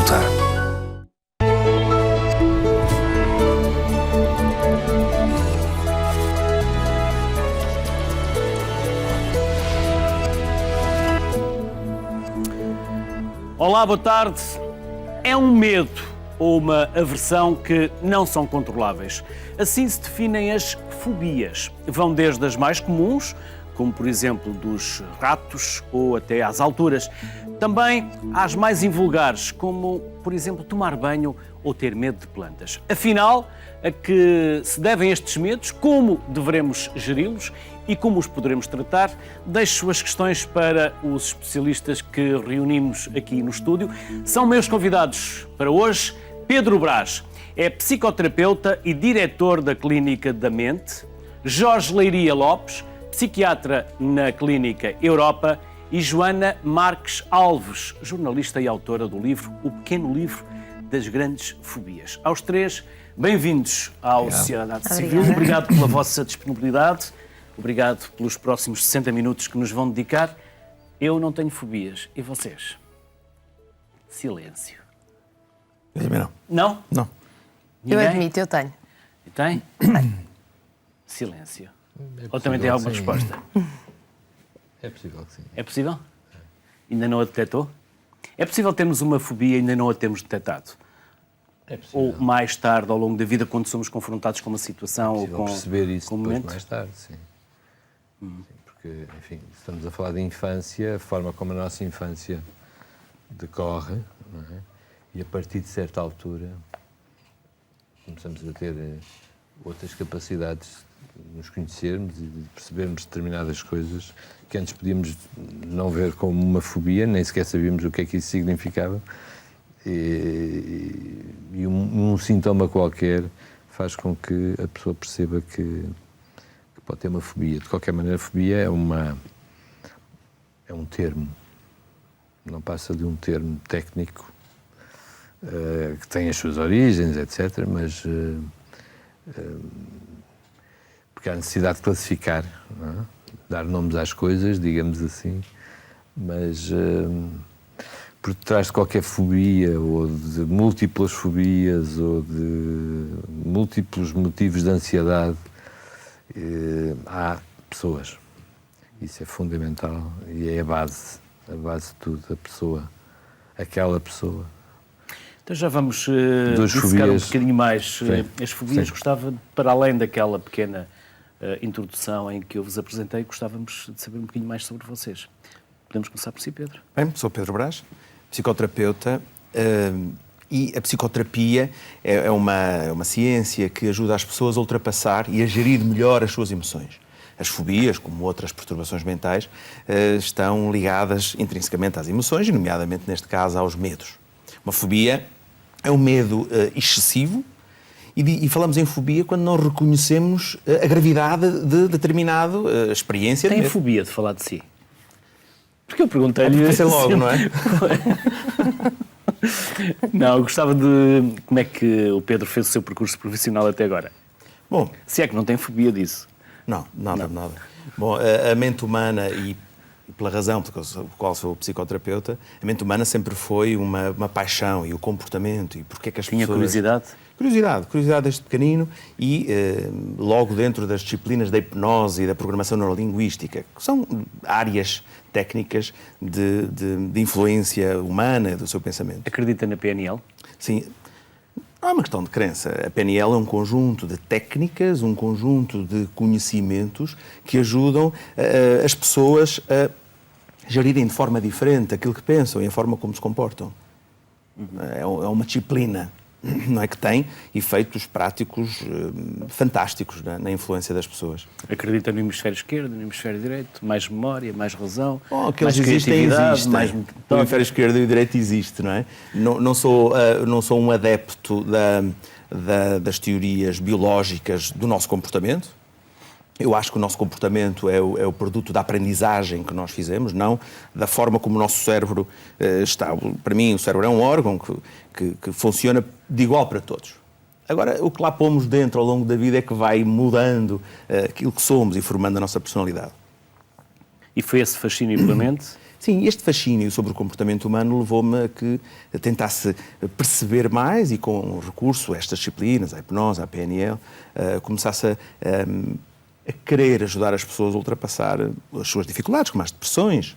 volta. Olá, boa tarde. É um medo ou uma aversão que não são controláveis. Assim se definem as fobias. Vão desde as mais comuns, como por exemplo dos ratos ou até às alturas. Também às mais invulgares, como por exemplo tomar banho ou ter medo de plantas. Afinal, a que se devem estes medos, como devemos geri-los e como os poderemos tratar, deixo as questões para os especialistas que reunimos aqui no estúdio. São meus convidados para hoje Pedro Brás, é psicoterapeuta e diretor da Clínica da Mente, Jorge Leiria Lopes, psiquiatra na Clínica Europa, e Joana Marques Alves, jornalista e autora do livro O Pequeno Livro das Grandes Fobias. Aos três, bem-vindos ao Sociedade Civil. Obrigado pela vossa disponibilidade. Obrigado pelos próximos 60 minutos que nos vão dedicar. Eu não tenho fobias. E vocês? Silêncio. Eu também não. Não? Não. Ninguém? Eu admito, eu tenho. E tem? Silêncio. Ou também tem alguma resposta? É possível que sim. É possível? Ainda não a detectou? É possível termos uma fobia e ainda não a termos detectado? É possível. Ou mais tarde, ao longo da vida, quando somos confrontados com uma situação ou com perceber isso com um depois momento? mais tarde, sim. Sim. Porque, enfim, estamos a falar de infância, a forma como a nossa infância decorre, não é? E a partir de certa altura começamos a ter outras capacidades de nos conhecermos e de percebermos determinadas coisas que antes podíamos não ver como uma fobia, nem sequer sabíamos o que é que isso significava. E um sintoma qualquer faz com que a pessoa perceba que pode ter uma fobia. De qualquer maneira, a fobia é um termo, não passa de um termo técnico que tem as suas origens, etc., mas porque há necessidade de classificar, não é? Dar nomes às coisas, digamos assim, mas por trás de qualquer fobia, ou de múltiplas fobias, ou de múltiplos motivos de ansiedade, há pessoas. Isso é fundamental e é a base de tudo, a pessoa, aquela pessoa. Então já vamos Duas dissecar um fobias. bocadinho mais as fobias. Sim. Gostava, para além daquela pequena introdução em que eu vos apresentei, gostávamos de saber um bocadinho mais sobre vocês. Podemos começar por si, Pedro? Bem, sou Pedro Brás, psicoterapeuta, e a psicoterapia é uma ciência que ajuda as pessoas a ultrapassar e a gerir melhor as suas emoções. As fobias, como outras perturbações mentais, estão ligadas intrinsecamente às emoções, e nomeadamente, neste caso, aos medos. Uma fobia é um medo excessivo, e falamos em fobia quando não reconhecemos a gravidade de determinada experiência. Tem fobia de falar de si? Porque eu perguntei-lhe... Pensei logo, não é? Não, eu gostava de... Como é que o Pedro fez o seu percurso profissional até agora? Bom, Se é que não tem fobia disso. não, nada. Bom, a mente humana, e pela razão pela qual sou psicoterapeuta, a mente humana sempre foi uma paixão, e o comportamento, e porque é que as Tinha pessoas... curiosidade? Curiosidade desde pequenino, e logo dentro das disciplinas da hipnose e da programação neurolinguística, que são áreas técnicas de influência humana do seu pensamento. Acredita na PNL? Sim, não é uma questão de crença. A PNL é um conjunto de técnicas, um conjunto de conhecimentos que ajudam as pessoas a gerirem de forma diferente aquilo que pensam e a forma como se comportam. É uma disciplina, não é, que tem efeitos práticos fantásticos na influência das pessoas. Acredita no hemisfério esquerdo, no hemisfério direito? Mais memória, mais razão? Aqueles mais existem. mais... O hemisfério esquerdo e o direito existe, não é? Não sou um adepto das teorias biológicas do nosso comportamento. Eu acho que o nosso comportamento é o produto da aprendizagem que nós fizemos, não da forma como o nosso cérebro está. Para mim, o cérebro é um órgão que funciona de igual para todos. Agora, o que lá pomos dentro ao longo da vida é que vai mudando aquilo que somos e formando a nossa personalidade. E foi esse fascínio pela mente Sim, este fascínio sobre o comportamento humano levou-me a tentasse perceber mais e com recurso a estas disciplinas, a hipnose, a PNL, começasse a querer ajudar as pessoas a ultrapassar as suas dificuldades, como as depressões,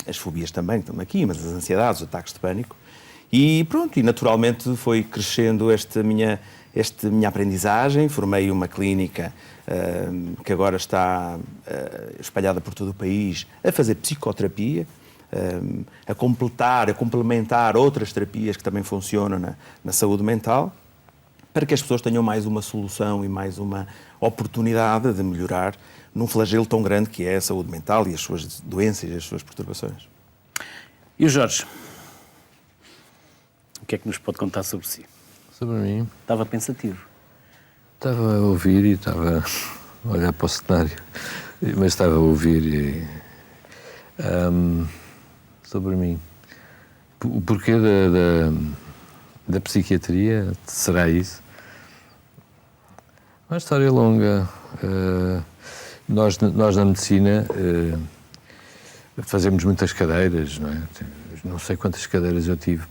as fobias também, que estão aqui, mas as ansiedades, os ataques de pânico. E pronto, e naturalmente foi crescendo esta minha aprendizagem. Formei uma clínica que agora está espalhada por todo o país a fazer psicoterapia, a complementar outras terapias que também funcionam na saúde mental, para que as pessoas tenham mais uma solução e mais uma oportunidade de melhorar num flagelo tão grande que é a saúde mental e as suas doenças e as suas perturbações. E o Jorge? O que é que nos pode contar sobre si? Sobre mim? Estava pensativo. Estava a ouvir e estava a olhar para o cenário, mas estava a ouvir sobre mim. O porquê da psiquiatria será isso? Uma história longa. Nós na medicina fazemos muitas cadeiras, não é? Não sei quantas cadeiras eu tive,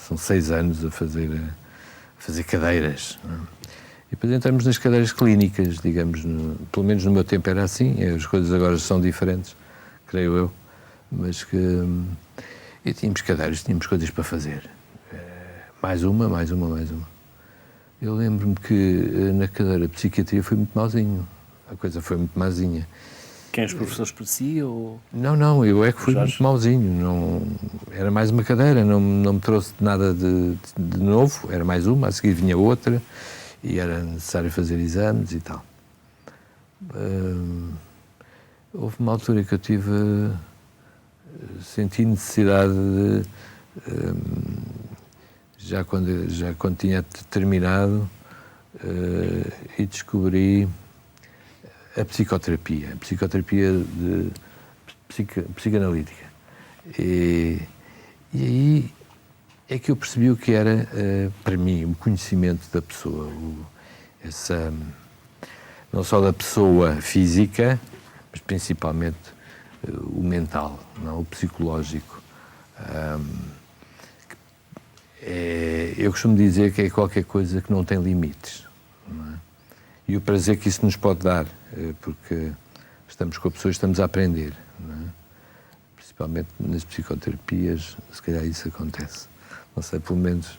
são 6 anos a fazer cadeiras, não é? E depois entramos nas cadeiras clínicas, digamos, pelo menos no meu tempo era assim, as coisas agora são diferentes, creio eu, mas que e tínhamos cadeiras, tínhamos coisas para fazer, mais uma. Eu lembro-me que na cadeira de psiquiatria foi muito mauzinho, a coisa foi muito mazinha. Quem os professores para si ou... Não, eu é que fui muito mauzinho. Não, era mais uma cadeira, não me trouxe nada de novo, era mais uma, a seguir vinha outra e era necessário fazer exames e tal. Houve uma altura que eu senti necessidade de, já quando tinha terminado, e descobri a psicoterapia psicanalítica. E aí é que eu percebi o que era, para mim, o conhecimento da pessoa, não só da pessoa física, mas principalmente o mental, não, o psicológico. Eu costumo dizer que é qualquer coisa que não tem limites, não é? E o prazer que isso nos pode dar, porque estamos com a pessoa e estamos a aprender, não é? Principalmente nas psicoterapias, se calhar isso acontece. Não sei, pelo menos...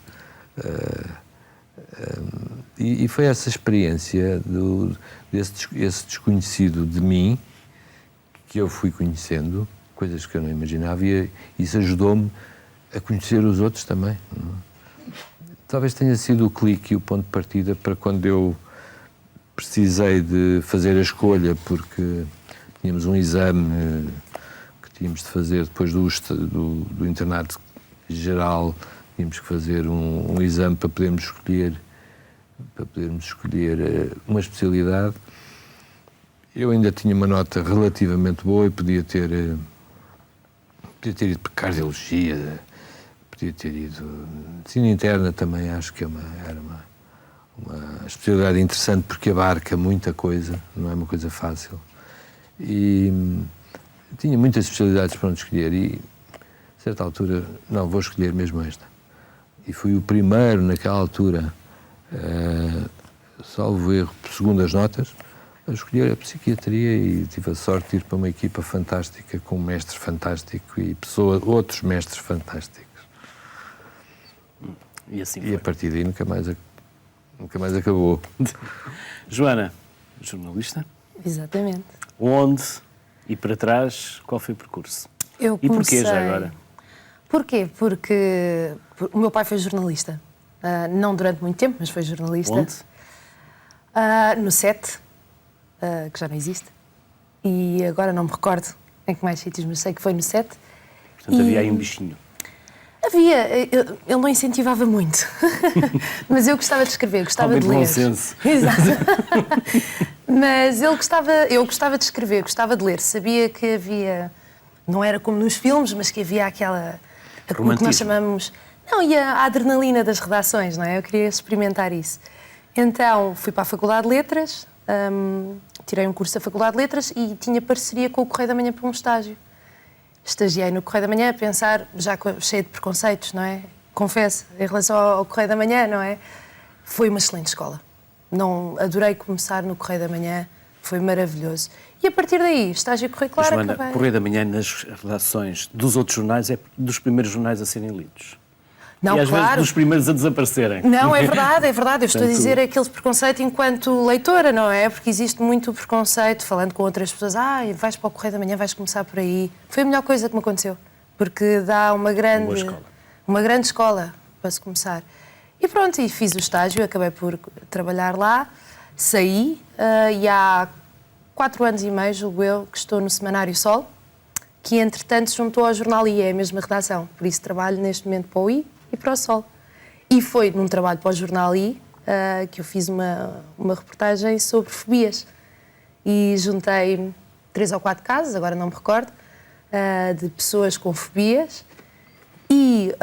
E foi essa experiência desse desconhecido de mim que eu fui conhecendo, coisas que eu não imaginava, e isso ajudou-me a conhecer os outros também, não é? Talvez tenha sido o clique e o ponto de partida para quando eu precisei de fazer a escolha, porque tínhamos um exame que tínhamos de fazer depois do internato geral, tínhamos que fazer um exame para podermos escolher uma especialidade. Eu ainda tinha uma nota relativamente boa e podia ter ido para cardiologia, podia ter ido medicina interna também, acho que era uma especialidade interessante porque abarca muita coisa, não é uma coisa fácil. E tinha muitas especialidades para onde escolher e, a certa altura, não, vou escolher mesmo esta. E fui o primeiro, naquela altura, salvo erro, segundo as notas, a escolher a psiquiatria e tive a sorte de ir para uma equipa fantástica, com um mestre fantástico e outros mestres fantásticos. E assim foi. E a partir daí nunca mais acabou. Joana, jornalista? Exatamente. Onde e para trás, qual foi o percurso? Eu comecei... E porquê já agora? Porquê? Porque o meu pai foi jornalista. Não durante muito tempo, mas foi jornalista. Onde? No SET, que já não existe. E agora não me recordo em que mais sítios, mas sei que foi no SET. Portanto, havia aí um bichinho. Havia, ele não incentivava muito, mas eu gostava de escrever, gostava de ler. Bom senso. Exato. Mas eu gostava de escrever, gostava de ler. Sabia que havia, não era como nos filmes, mas que havia aquela, o que nós chamamos, e a adrenalina das redações, não é? Eu queria experimentar isso. Então fui para a Faculdade de Letras, tirei um curso da Faculdade de Letras e tinha parceria com o Correio da Manhã para um estágio. estagiei no Correio da Manhã a pensar, já cheio de preconceitos, não é? Confesso, em relação ao Correio da Manhã, não é? Foi uma excelente escola. Não, adorei começar no Correio da Manhã, foi maravilhoso. E a partir daí, estágio curricular, Joana, acabei. Correio da Manhã nas redações dos outros jornais é dos primeiros jornais a serem lidos. Não, e às claro. vezes dos primeiros a desaparecerem. Não, é verdade, é verdade. Eu estou a dizer aquele preconceito enquanto leitora, não é? Porque existe muito preconceito, falando com outras pessoas, vais para o Correio da Manhã, vais começar por aí. Foi a melhor coisa que me aconteceu, porque dá uma grande escola para se começar. E pronto, e fiz o estágio, acabei por trabalhar lá, saí e há 4 anos e meio, julgo eu, que estou no Semanário Sol, que entretanto se juntou ao Jornal I, é a mesma redação, por isso trabalho neste momento para o I e para o Sol. E foi num trabalho para o Jornal I que eu fiz uma reportagem sobre fobias e juntei 3 ou 4 casos, agora não me recordo, de pessoas com fobias e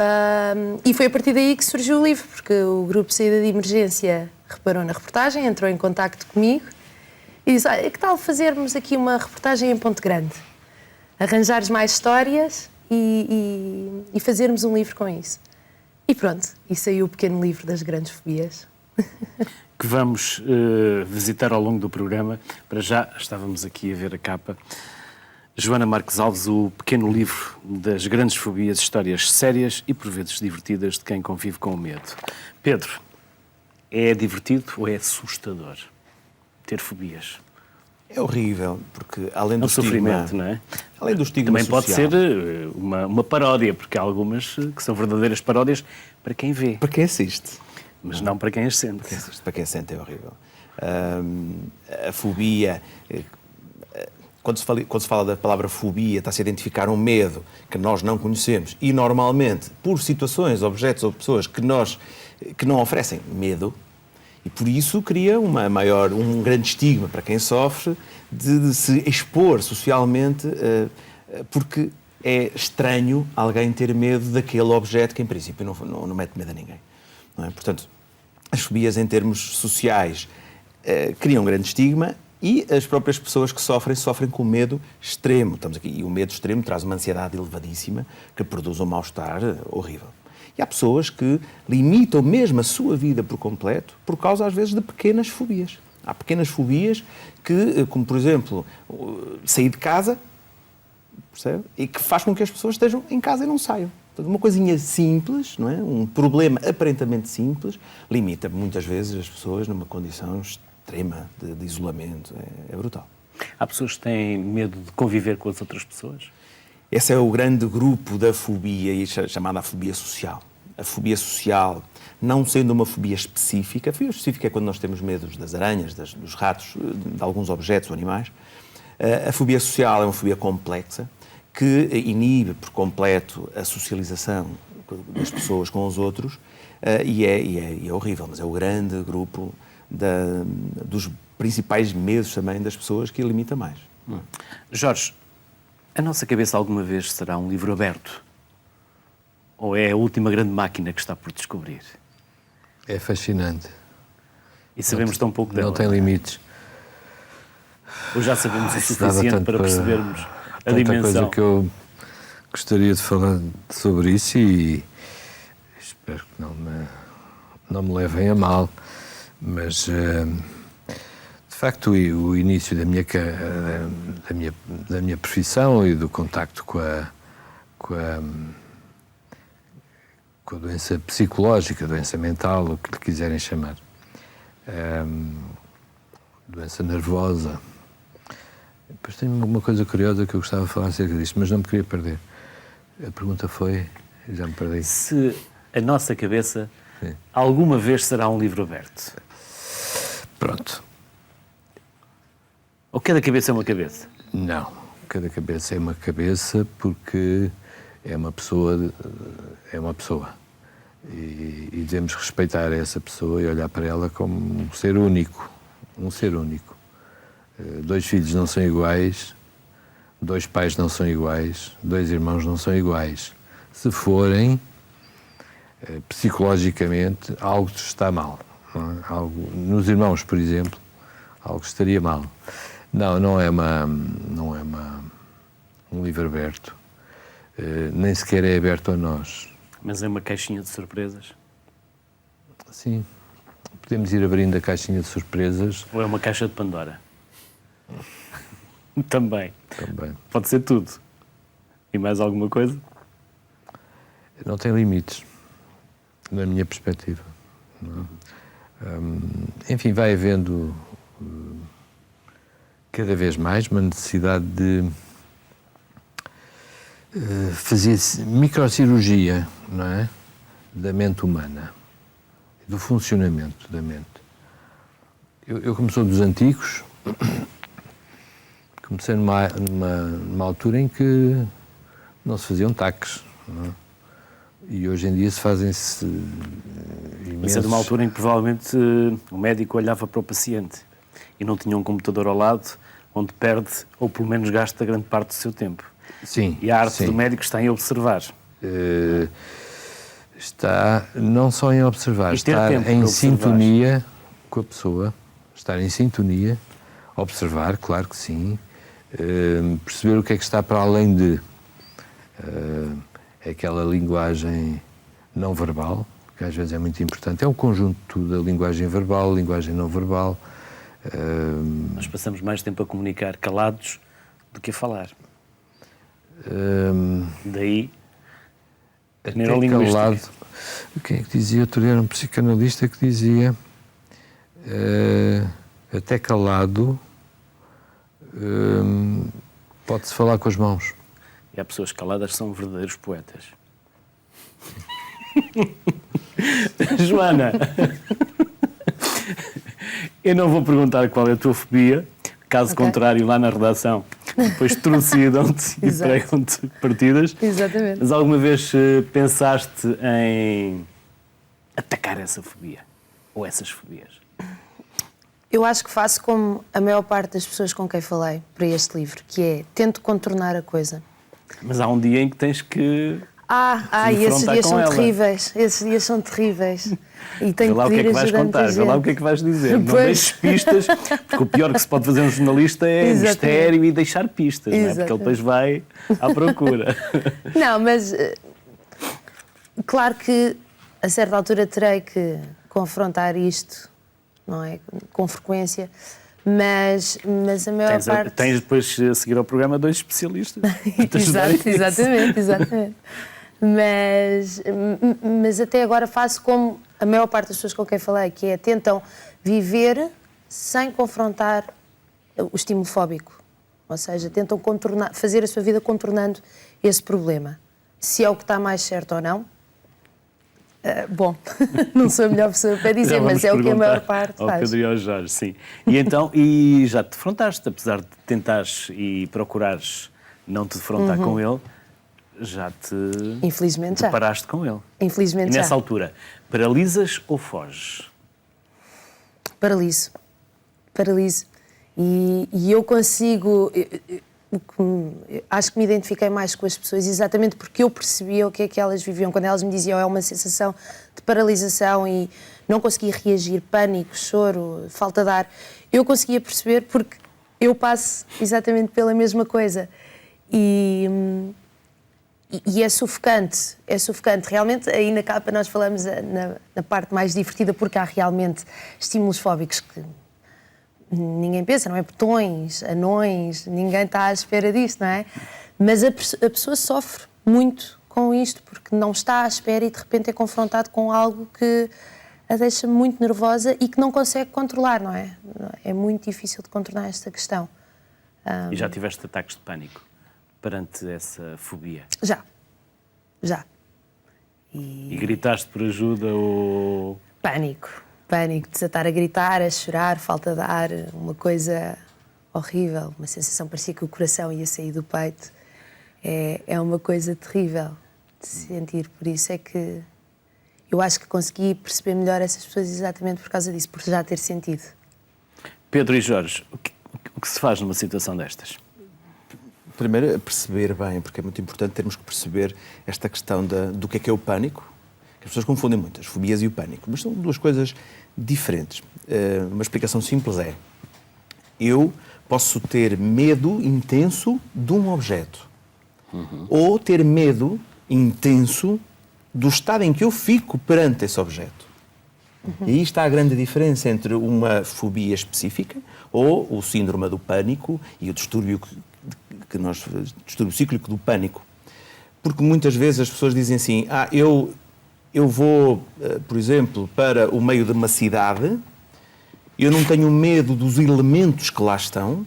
foi a partir daí que surgiu o livro, porque o Grupo de Saída de Emergência reparou na reportagem, entrou em contacto comigo e disse, que tal fazermos aqui uma reportagem em Ponte Grande? Arranjares mais histórias e fazermos um livro com isso. E pronto, e saiu o pequeno livro das grandes fobias. Que vamos visitar ao longo do programa. Para já, estávamos aqui a ver a capa. Joana Marques Alves, o pequeno livro das grandes fobias, histórias sérias e por vezes divertidas de quem convive com o medo. Pedro, é divertido ou é assustador ter fobias? É horrível, porque além do sofrimento, não é? Além do estigma também social, pode ser uma paródia, porque há algumas que são verdadeiras paródias para quem vê. para quem assiste. Mas não para quem as sente. Para quem sente é horrível. A fobia... Quando se fala da palavra fobia, está-se a identificar um medo que nós não conhecemos e, normalmente, por situações, objetos ou pessoas que não oferecem medo, e por isso cria um grande estigma para quem sofre de se expor socialmente, porque é estranho alguém ter medo daquele objeto que, em princípio, não mete medo a ninguém. Não é? Portanto, as fobias, em termos sociais, criam um grande estigma. E as próprias pessoas que sofrem com medo extremo. Estamos aqui, e o medo extremo traz uma ansiedade elevadíssima que produz um mal-estar horrível. E há pessoas que limitam mesmo a sua vida por completo por causa, às vezes, de pequenas fobias. Há pequenas fobias que, como por exemplo, sair de casa, percebe? E que faz com que as pessoas estejam em casa e não saiam. Portanto, uma coisinha simples, não é? Um problema aparentemente simples, limita muitas vezes as pessoas numa condição extrema de isolamento. É brutal. Há pessoas que têm medo de conviver com as outras pessoas? Esse é o grande grupo da fobia, chamada a fobia social. A fobia social, não sendo uma fobia específica, a fobia específica é quando nós temos medo das aranhas, dos ratos, de alguns objetos ou animais. A fobia social é uma fobia complexa que inibe por completo a socialização das pessoas com os outros e é horrível, mas é o grande grupo dos principais medos também das pessoas que a limita mais. Jorge, a nossa cabeça alguma vez será um livro aberto? Ou é a última grande máquina que está por descobrir? É fascinante. E sabemos tão pouco dela? Não tem limites. Ou já sabemos o suficiente para percebermos a tanta dimensão? Coisa que eu gostaria de falar sobre isso e espero que não me levem a mal. Mas, de facto, o início da minha profissão e do contacto com a doença psicológica, doença mental, o que lhe quiserem chamar, doença nervosa. Depois tenho uma coisa curiosa que eu gostava de falar acerca disto, mas não me queria perder. A pergunta foi... Já me perdi. Se a nossa cabeça Sim. alguma vez será um livro aberto? Pronto. Ou cada cabeça é uma cabeça? Não. Cada cabeça é uma cabeça porque é uma pessoa. E devemos respeitar essa pessoa e olhar para ela como um ser único. Um ser único. 2 filhos não são iguais, 2 pais não são iguais, 2 irmãos não são iguais. Se forem, psicologicamente, algo está mal. Nos irmãos, por exemplo, algo estaria mal. Não é um livro aberto. nem sequer é aberto a nós. Mas é uma caixinha de surpresas? Sim, podemos ir abrindo a caixinha de surpresas. Ou é uma caixa de Pandora? Também. Também. Pode ser tudo. E mais alguma coisa? Não tem limites, na minha perspectiva. Não é? Enfim, vai havendo cada vez mais uma necessidade de fazer microcirurgia, não é? Da mente humana, do funcionamento da mente. Eu como sou dos antigos, comecei numa altura em que não se faziam taques, não é? E hoje em dia se fazem-se imensos... Mas é de uma altura em que provavelmente o médico olhava para o paciente e não tinha um computador ao lado onde perde, ou pelo menos gasta grande parte do seu tempo. Sim. E a arte sim. do médico está em observar. Está não só em observar, estar em sintonia com a pessoa, estar em sintonia, observar, claro que sim, perceber o que é que está para além de aquela linguagem não verbal, que às vezes é muito importante. É um conjunto da linguagem verbal, linguagem não verbal. Nós passamos mais tempo a comunicar calados do que a falar. Daí, neurolinguística. Calado. Quem é que dizia? Eu era um psicanalista que dizia até calado pode-se falar com as mãos. E há pessoas caladas que são verdadeiros poetas. Joana, eu não vou perguntar qual é a tua fobia, caso contrário, lá na redação, depois trucidam-te e pregam-te partidas. Exatamente. Mas alguma vez pensaste em atacar essa fobia? Ou essas fobias? Eu acho que faço como a maior parte das pessoas com quem falei para este livro, que é, tento contornar a coisa. Mas há um dia em que tens que... E esses dias são terríveis. Esses dias são terríveis. E tenho que pedir ajuda a muita gente. Vê lá o que é que vais dizer. Pois. Não deixes pistas, porque o pior que se pode fazer um jornalista é Exatamente. mistério e deixar pistas, não é? Porque ele Exatamente. depois vai à procura. Não, mas claro que a certa altura terei que confrontar isto, não é? Com frequência, mas a maior parte... Tens depois, a seguir ao programa, 2 especialistas. Exatamente. Mas até agora faço como a maior parte das pessoas com quem falei, que é tentam viver sem confrontar o estímulo fóbico. Ou seja, tentam fazer a sua vida contornando esse problema. Se é o que está mais certo ou não, bom, não sou a melhor pessoa para dizer, mas é o que a maior parte faz. Ao Pedro e ao Jorge, sim. E então, e já te defrontaste, apesar de tentares e procurares não te defrontar com ele, já te Infelizmente deparaste com ele. Infelizmente E nessa já. altura, paralisas ou foges? Paraliso. E eu consigo... acho que me identifiquei mais com as pessoas exatamente porque eu percebia o que é que elas viviam. Quando elas me diziam é uma sensação de paralisação e não conseguia reagir, pânico, choro, falta de ar, eu conseguia perceber porque eu passo exatamente pela mesma coisa. E é sufocante. Realmente, aí na capa nós falamos na parte mais divertida porque há realmente estímulos fóbicos que ninguém pensa, não é? Botões, anões, ninguém está à espera disso, não é? Mas a pessoa sofre muito com isto porque não está à espera e de repente é confrontado com algo que a deixa muito nervosa e que não consegue controlar, não é? É muito difícil de contornar esta questão. E já tiveste ataques de pânico perante essa fobia? Já. E gritaste por ajuda ou... Pânico, desatar a gritar, a chorar, falta de ar, uma coisa horrível, uma sensação, parecia que o coração ia sair do peito. É uma coisa terrível de se sentir, por isso é que eu acho que consegui perceber melhor essas pessoas exatamente por causa disso, por já ter sentido. Pedro e Jorge, o que se faz numa situação destas? Primeiro, perceber bem, porque é muito importante termos que perceber esta questão do que é o pânico. As pessoas confundem muito as fobias e o pânico, mas são duas coisas diferentes. Uma explicação simples é: eu posso ter medo intenso de um objeto, ou ter medo intenso do estado em que eu fico perante esse objeto. E aí está a grande diferença entre uma fobia específica ou o síndrome do pânico e o distúrbio distúrbio cíclico do pânico. Porque muitas vezes as pessoas dizem assim, eu vou, por exemplo, para o meio de uma cidade, eu não tenho medo dos elementos que lá estão,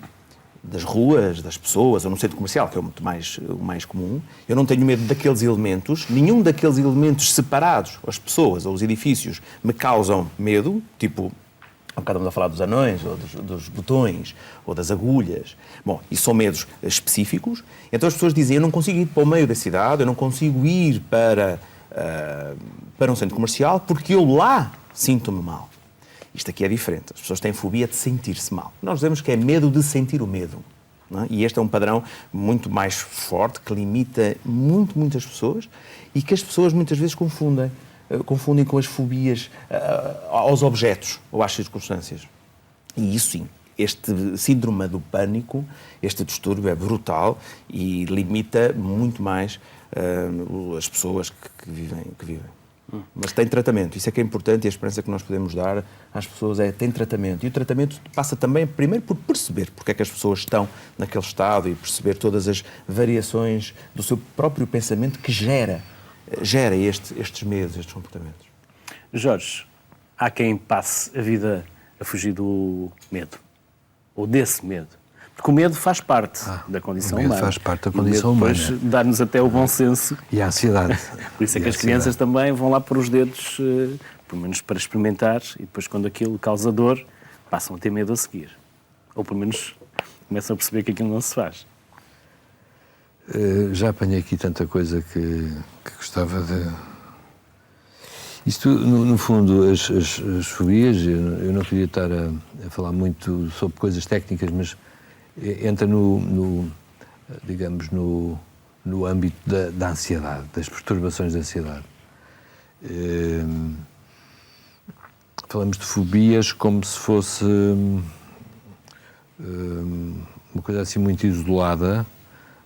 das ruas, das pessoas, ou no centro comercial, que é o mais comum, eu não tenho medo daqueles elementos, nenhum daqueles elementos separados, as pessoas ou os edifícios, me causam medo, tipo, há bocado estamos a falar dos anões, ou dos botões, ou das agulhas. Bom, isso são medos específicos. Então as pessoas dizem, eu não consigo ir para o meio da cidade, eu não consigo ir para um centro comercial, porque eu lá sinto-me mal. Isto aqui é diferente. As pessoas têm fobia de sentir-se mal. Nós dizemos que é medo de sentir o medo. Não é? E este é um padrão muito mais forte, que limita muitas pessoas e que as pessoas muitas vezes confundem com as fobias aos objetos ou às circunstâncias. E isso sim, este síndrome do pânico, este distúrbio é brutal e limita muito mais as pessoas que vivem. Mas tem tratamento, isso é que é importante e a esperança que nós podemos dar às pessoas tem tratamento. E o tratamento passa também, primeiro, por perceber porque é que as pessoas estão naquele estado e perceber todas as variações do seu próprio pensamento que gera estes medos, estes comportamentos. Jorge, há quem passe a vida a fugir do medo, ou desse medo. Porque o medo faz parte da condição humana. Faz parte da condição humana. Depois dá-nos até o bom senso. E a ansiedade. Por isso é que as crianças também vão lá pôr os dedos, pelo menos para experimentar, e depois quando aquilo causa dor, passam a ter medo a seguir. Ou pelo menos começam a perceber que aquilo não se faz. Já apanhei aqui tanta coisa que gostava de... Isto, no fundo, as fobias, eu não queria estar a falar muito sobre coisas técnicas, mas entra digamos, no âmbito da ansiedade, das perturbações da ansiedade. Falamos de fobias como se fosse uma coisa assim muito isolada,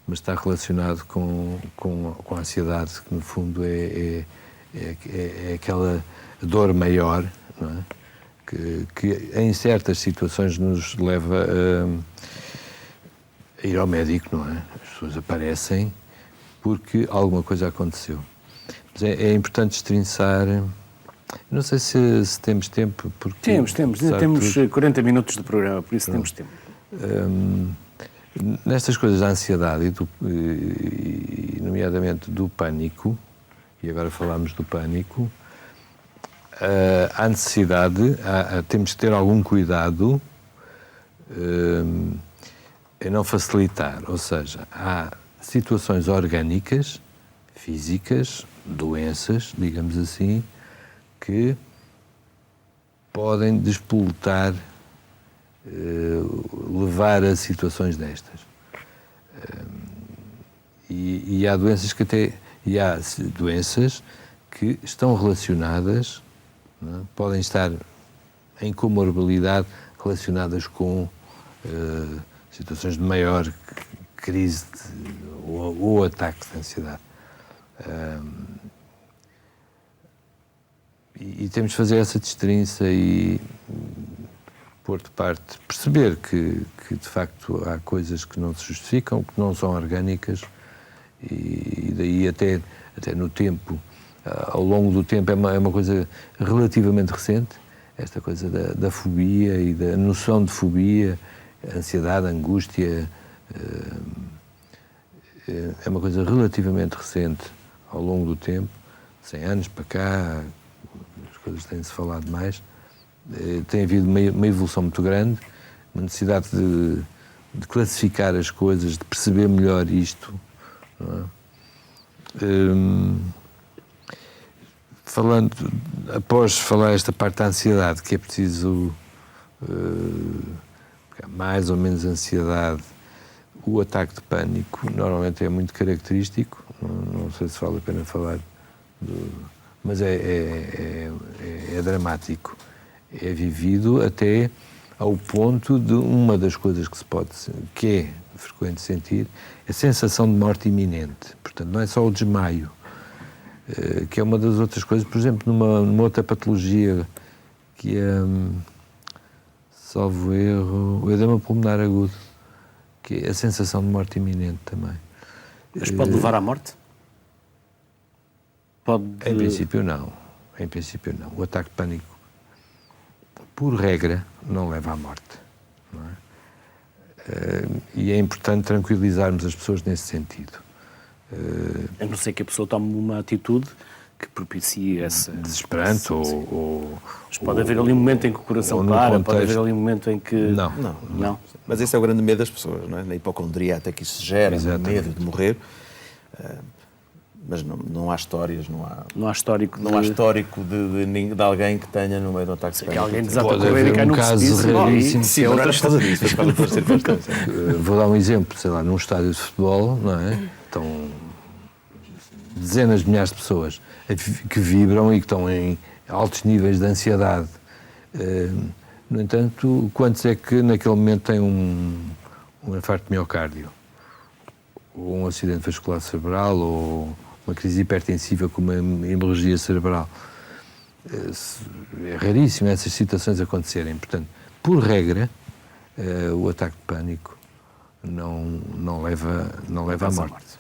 mas está relacionado com a ansiedade, que no fundo é aquela dor maior, não é? Que em certas situações nos leva a ir ao médico, não é? As pessoas aparecem porque alguma coisa aconteceu. Mas é importante destrinçar. Não sei se temos tempo. Porque, temos 40 minutos de programa, por isso temos tempo. Nestas coisas da ansiedade, e nomeadamente do pânico, e agora falamos do pânico, há necessidade, temos que ter algum cuidado em não facilitar, ou seja, há situações orgânicas, físicas, doenças, digamos assim, que podem despoletar, levar a situações destas. E há doenças que estão relacionadas, não é? Podem estar em comorbilidade relacionadas com situações de maior crise ou ataque de ansiedade. E temos de fazer essa destrinça e pôr de parte, perceber que de facto há coisas que não se justificam, que não são orgânicas, e daí até no tempo, ao longo do tempo, é uma coisa relativamente recente, esta coisa da fobia e da noção de fobia, ansiedade, angústia, é uma coisa relativamente recente ao longo do tempo, 100 anos para cá, as coisas têm-se falado mais, tem havido uma evolução muito grande, uma necessidade de classificar as coisas, de perceber melhor isto, não é? Após falar esta parte da ansiedade, que é preciso mais ou menos ansiedade, o ataque de pânico normalmente é muito característico, não sei se vale a pena falar, mas é dramático. É vivido até ao ponto de uma das coisas que é frequente sentir, a sensação de morte iminente. Portanto, não é só o desmaio, que é uma das outras coisas, por exemplo, numa outra patologia que é, salvo erro, o edema pulmonar agudo, que é a sensação de morte iminente também. Mas pode levar à morte? Pode... Em princípio não. Em princípio não. O ataque de pânico, por regra, não leva à morte. Não é? E é importante tranquilizarmos as pessoas nesse sentido. A não ser que a pessoa tome uma atitude que propicie essa... Desesperante ou... Mas pode haver ali um momento em que o coração para, pode haver ali um momento em que... Não. Mas esse é o grande medo das pessoas, não é? Na hipocondria até que isso gera medo de morrer. Mas não há histórias, não há histórico de alguém que tenha no meio do ataque de pânico. Que alguém desata a correr e cai no precipício. Raríssimo. Sim, não era por causa disso, foi por causa das circunstâncias. Vou dar um exemplo, sei lá, num estádio de futebol, não é? Estão dezenas de milhares de pessoas que vibram e que estão em altos níveis de ansiedade. No entanto, quantos é que naquele momento têm um infarto de miocárdio? Ou um acidente vascular cerebral, ou uma crise hipertensiva com uma hemorragia cerebral? É raríssimo essas situações acontecerem. Portanto, por regra, o ataque de pânico não leva à morte.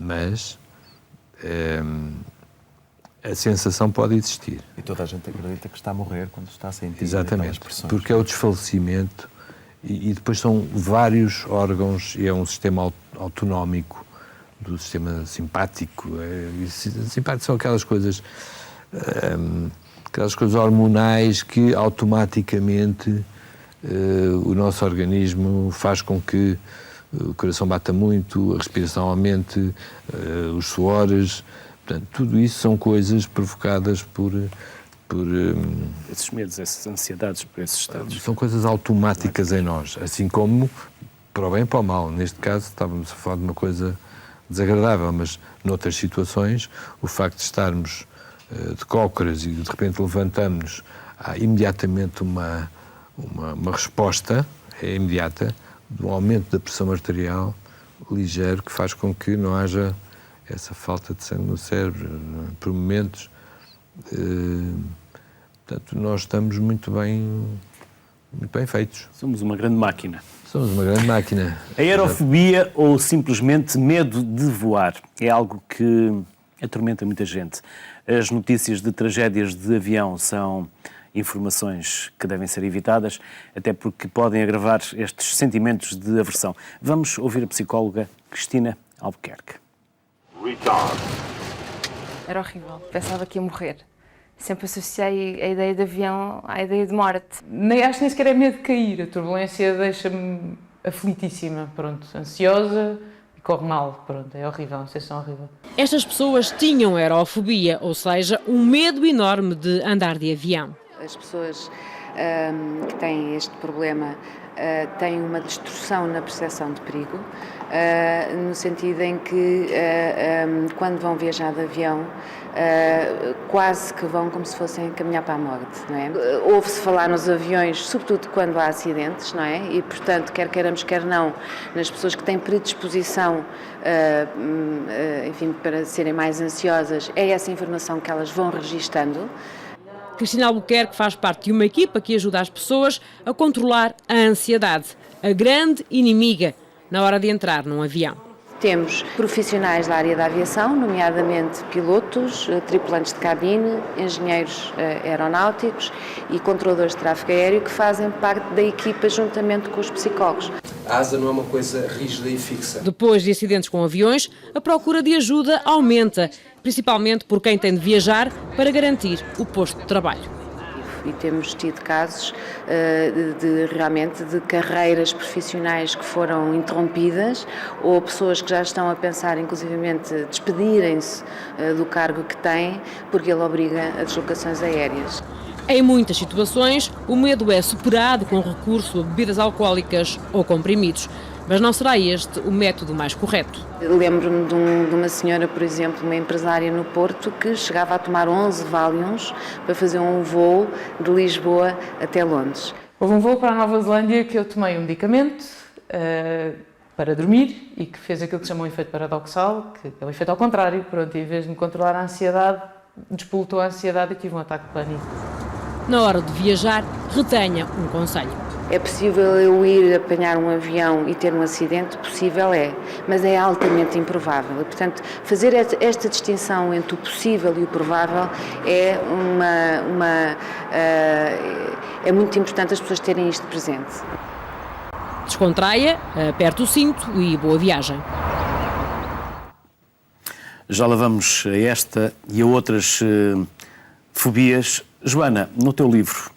Mas a sensação pode existir. E toda a gente acredita que está a morrer quando está a sentir. Exatamente, porque é o desfalecimento e depois são vários órgãos e é um sistema autonómico do sistema simpático. Simpático são aquelas coisas hormonais que automaticamente o nosso organismo faz com que o coração bata muito, a respiração aumente, os suores. Portanto, tudo isso são coisas provocadas por esses medos, essas ansiedades, por esses estados. São coisas automáticas em nós, assim como para o bem e para o mal. Neste caso, estávamos a falar de uma coisa desagradável, mas noutras situações, o facto de estarmos de cócoras e de repente levantamos-nos, há imediatamente uma resposta, é imediata, de um aumento da pressão arterial ligeiro que faz com que não haja essa falta de sangue no cérebro por momentos. Portanto, nós estamos muito bem feitos. Somos uma grande máquina. Somos uma grande máquina. A aerofobia ou simplesmente medo de voar é algo que atormenta muita gente. As notícias de tragédias de avião são informações que devem ser evitadas, até porque podem agravar estes sentimentos de aversão. Vamos ouvir a psicóloga Cristina Albuquerque. Era horrível, pensava que ia morrer. Sempre associei a ideia de avião à ideia de morte. Acho que nem sequer é medo de cair, a turbulência deixa-me aflitíssima, pronto, ansiosa e corre mal, pronto, é horrível, uma sensação horrível. Estas pessoas tinham aerofobia, ou seja, um medo enorme de andar de avião. As pessoas que têm este problema têm uma distorção na percepção de perigo, no sentido em que quando vão viajar de avião quase que vão como se fossem caminhar para a morte, não é? Ouve-se falar nos aviões, sobretudo quando há acidentes, não é? E, portanto, quer queiramos, quer não, nas pessoas que têm predisposição, enfim, para serem mais ansiosas, é essa informação que elas vão registando. Cristina Albuquerque faz parte de uma equipa que ajuda as pessoas a controlar a ansiedade, a grande inimiga na hora de entrar num avião. Temos profissionais da área da aviação, nomeadamente pilotos, tripulantes de cabine, engenheiros aeronáuticos e controladores de tráfego aéreo que fazem parte da equipa juntamente com os psicólogos. A asa não é uma coisa rígida e fixa. Depois de acidentes com aviões, a procura de ajuda aumenta, principalmente por quem tem de viajar para garantir o posto de trabalho. E temos tido casos realmente de carreiras profissionais que foram interrompidas ou pessoas que já estão a pensar, inclusivamente, despedirem-se do cargo que têm porque ele obriga a deslocações aéreas. Em muitas situações, o medo é superado com recurso a bebidas alcoólicas ou comprimidos. Mas não será este o método mais correto. Lembro-me de uma senhora, por exemplo, uma empresária no Porto, que chegava a tomar 11 Valiums para fazer um voo de Lisboa até Londres. Houve um voo para a Nova Zelândia que eu tomei um medicamento para dormir e que fez aquilo que se chama um efeito paradoxal, que é o efeito ao contrário. Pronto, em vez de me controlar a ansiedade, despoletou a ansiedade e tive um ataque de pânico. Na hora de viajar, retenha um conselho. É possível eu ir apanhar um avião e ter um acidente? Possível é, mas é altamente improvável. E, portanto, fazer esta distinção entre o possível e o provável é é muito importante as pessoas terem isto presente. Descontraia, aperte o cinto e boa viagem. Já lá vamos a esta e a outras fobias. Joana, no teu livro,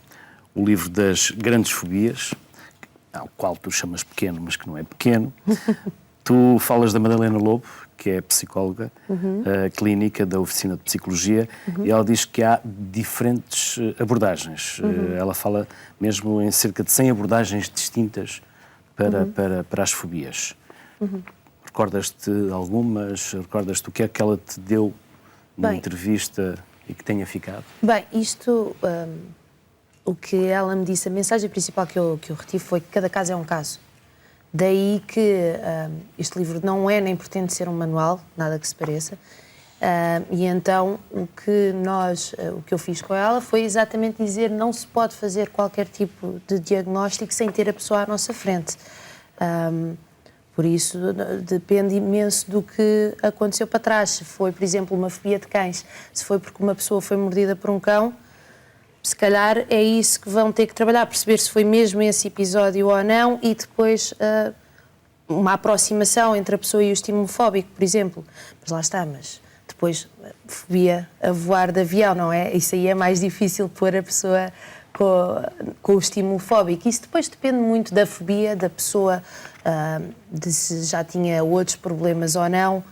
o livro das grandes fobias, ao qual tu chamas pequeno, mas que não é pequeno, tu falas da Madalena Lobo, que é psicóloga clínica da Oficina de Psicologia, e ela diz que há diferentes abordagens. Ela fala mesmo em cerca de 100 abordagens distintas para as fobias. Recordas-te algumas? Recordas-te o que é que ela te deu numa entrevista e que tenha ficado? Bem, isto, o que ela me disse, a mensagem principal que eu retive foi que cada caso é um caso. Daí que este livro não é nem pretende ser um manual, nada que se pareça, e então o que eu fiz com ela foi exatamente dizer não se pode fazer qualquer tipo de diagnóstico sem ter a pessoa à nossa frente. Por isso, depende imenso do que aconteceu para trás. Se foi, por exemplo, uma fobia de cães, se foi porque uma pessoa foi mordida por um cão, se calhar é isso que vão ter que trabalhar, perceber se foi mesmo esse episódio ou não e depois uma aproximação entre a pessoa e o estímulo fóbico, por exemplo. Mas lá está, mas depois fobia a voar de avião, não é? Isso aí é mais difícil pôr a pessoa com o estímulo fóbico. Isso depois depende muito da fobia, da pessoa, de se já tinha outros problemas ou não.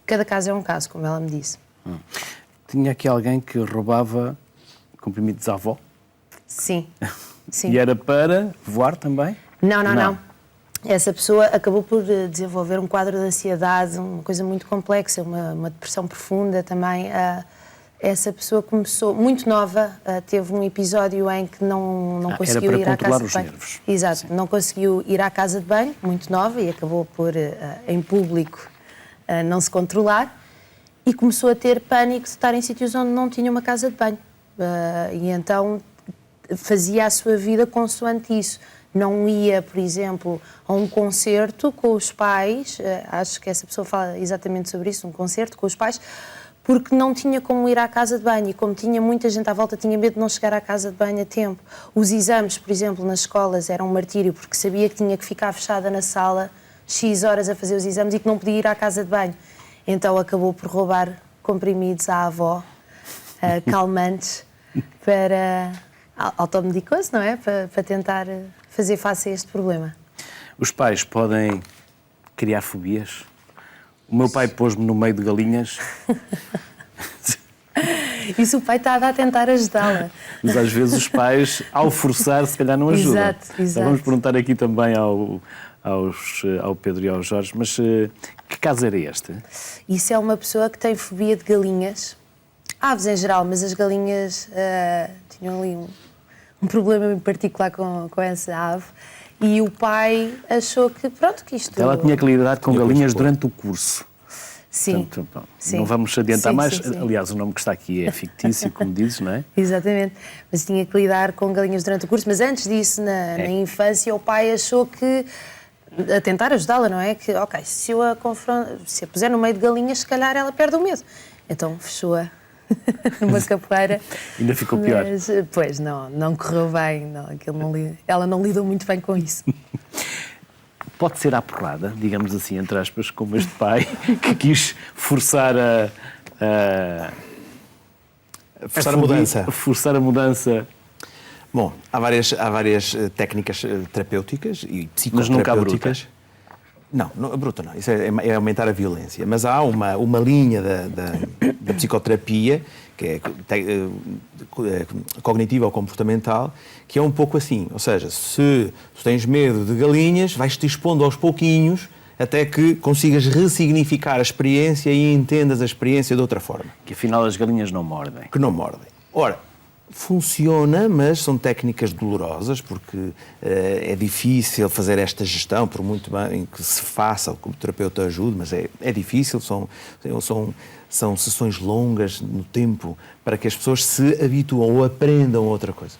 Cada caso é um caso, como ela me disse. Tinha aqui alguém que roubava comprimidos à avó? Sim. Sim. E era para voar também? Não. Essa pessoa acabou por desenvolver um quadro de ansiedade, uma coisa muito complexa, uma depressão profunda também. Essa pessoa começou muito nova, teve um episódio em que não conseguiu ir à casa de banho. Nervos. Exato, Sim. não conseguiu ir à casa de banho, muito nova, e acabou por, em público, não se controlar, e começou a ter pânico de estar em sítios onde não tinha uma casa de banho. E então fazia a sua vida consoante isso. Não ia, por exemplo, a um concerto com os pais, acho que essa pessoa fala exatamente sobre isso, um concerto com os pais, porque não tinha como ir à casa de banho e como tinha muita gente à volta, tinha medo de não chegar à casa de banho a tempo. Os exames, por exemplo, nas escolas eram um martírio, porque sabia que tinha que ficar fechada na sala X horas a fazer os exames e que não podia ir à casa de banho. Então acabou por roubar comprimidos à avó, calmantes, para automedicou-se, não é? Para tentar fazer face a este problema. Os pais podem criar fobias? O meu pai pôs-me no meio de galinhas. Isso o pai estava a tentar ajudá-la. Mas às vezes os pais, ao forçar, se calhar não ajudam. Exato. Então vamos perguntar aqui também ao Pedro e ao Jorge, mas que caso era este? Isso é uma pessoa que tem fobia de galinhas. Aves em geral, mas as galinhas tinham ali um problema em particular com essa ave. E o pai achou que, que isto... Ela tinha que lidar com galinhas durante o curso. Sim. Portanto, sim. Não vamos adiantar mais. Sim. Aliás, o nome que está aqui é fictício, como dizes, não é? Exatamente. Mas tinha que lidar com galinhas durante o curso. Mas antes disso, na infância, o pai achou que... A tentar ajudá-la, não é? Que, se eu a puser no meio de galinhas, se calhar ela perde o medo. Então fechou-a numa capoeira. Ainda ficou pior. Mas, pois, não correu bem. Ela não lidou muito bem com isso. Pode ser à porrada, digamos assim, entre aspas, como este pai, que quis forçar a mudança. Bom, há várias técnicas terapêuticas e psicoterapêuticas. Mas nunca a bruta. Não, a bruta não. Isso é aumentar a violência. Mas há uma linha da psicoterapia, que é cognitiva ou comportamental, que é um pouco assim. Ou seja, se tu tens medo de galinhas, vais-te expondo aos pouquinhos até que consigas ressignificar a experiência e entendas a experiência de outra forma. Que afinal as galinhas não mordem. Que não mordem. Ora, Funciona, mas são técnicas dolorosas, porque é difícil fazer esta gestão, por muito bem que se faça, que o terapeuta ajude, mas é difícil, são sessões longas no tempo para que as pessoas se habituem ou aprendam outra coisa.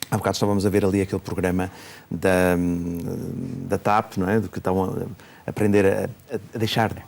Há bocado estávamos a ver ali aquele programa da TAP, não é? Do que estavam a aprender a deixar de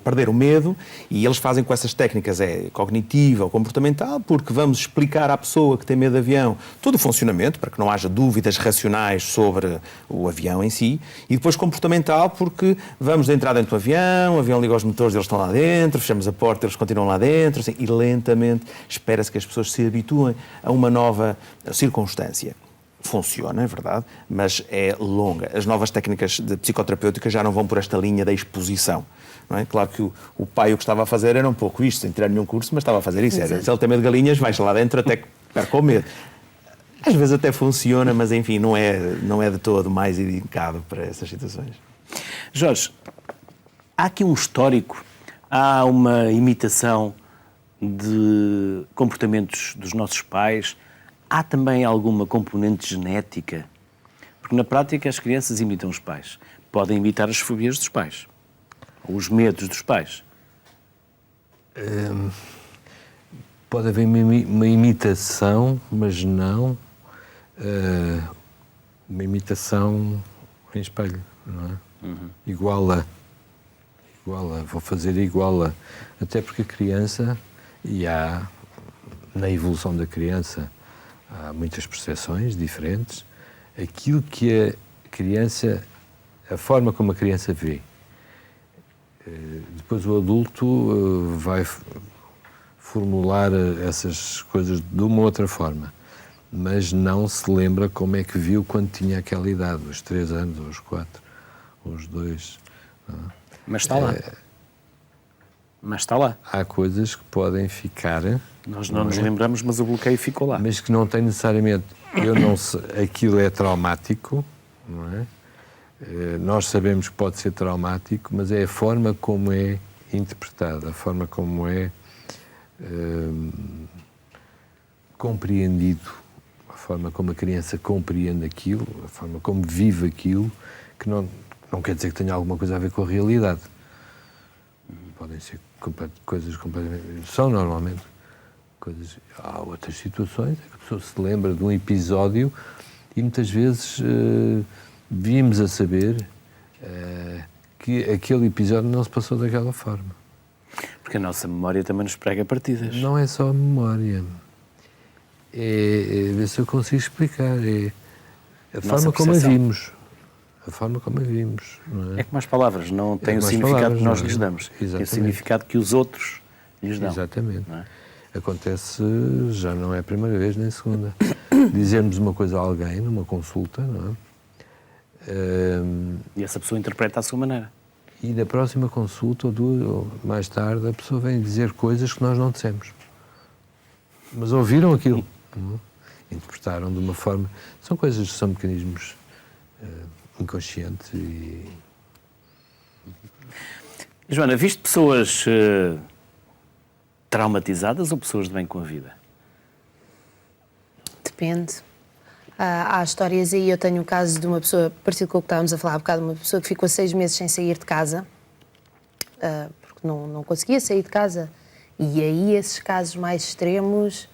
perder o medo, e eles fazem com essas técnicas cognitiva ou comportamental, porque vamos explicar à pessoa que tem medo de avião todo o funcionamento, para que não haja dúvidas racionais sobre o avião em si, e depois comportamental, porque vamos entrar dentro do avião, o avião liga os motores, eles estão lá dentro, fechamos a porta, eles continuam lá dentro, assim, e lentamente espera-se que as pessoas se habituem a uma nova circunstância. Funciona, é verdade, mas é longa. As novas técnicas de psicoterapêutica já não vão por esta linha da exposição. Não é? Claro que o pai o que estava a fazer era um pouco isto, sem tirar nenhum curso, mas estava a fazer isso. Era, se ele tem medo de galinhas, vai lá dentro até que perca o medo. Às vezes até funciona, mas enfim, não é de todo mais indicado para essas situações. Jorge, há aqui um histórico, há uma imitação de comportamentos dos nossos pais. Há também alguma componente genética? Porque na prática as crianças imitam os pais. Podem imitar as fobias dos pais. Ou os medos dos pais. Pode haver uma imitação, mas não uma imitação em espelho, não é? Uhum. Igual a, vou fazer igual a. Até porque a criança, e há na evolução da criança, há muitas percepções diferentes. Aquilo que a criança, a forma como a criança vê, depois o adulto vai formular essas coisas de uma outra forma, mas não se lembra como é que viu quando tinha aquela idade, os 3 anos, ou os 4, ou os 2. Mas está lá. Mas está lá. Há coisas que podem ficar. Nós não nos lembramos, mas o bloqueio ficou lá. Mas que não tem necessariamente. Aquilo é traumático, não é? Nós sabemos que pode ser traumático, mas é a forma como é interpretado, a forma como é compreendido, a forma como a criança compreende aquilo, a forma como vive aquilo, que não quer dizer que tenha alguma coisa a ver com a realidade. Podem ser coisas completamente... São normalmente coisas... Há outras situações em que a pessoa se lembra de um episódio e muitas vezes vimos a saber que aquele episódio não se passou daquela forma. Porque a nossa memória também nos prega partidas. Não é só a memória. Ver se eu consigo explicar. É a forma como a vimos. A forma como a vimos. Não é? É como as palavras, não têm o significado que nós lhes damos. Tem o significado que os outros lhes dão. Exatamente. Não é? Acontece, já não é a primeira vez nem a segunda. Dizermos uma coisa a alguém numa consulta, não é? E essa pessoa interpreta à sua maneira. E na próxima consulta, ou 2, ou mais tarde, a pessoa vem dizer coisas que nós não dissemos. Mas ouviram aquilo. Interpretaram de uma forma... São coisas que são mecanismos inconscientes e... Joana, viste pessoas traumatizadas ou pessoas de bem com a vida? Depende. Há histórias aí, eu tenho um caso de uma pessoa, parecido com o que estávamos a falar há bocado, uma pessoa que ficou 6 meses sem sair de casa, porque não conseguia sair de casa. E aí esses casos mais extremos,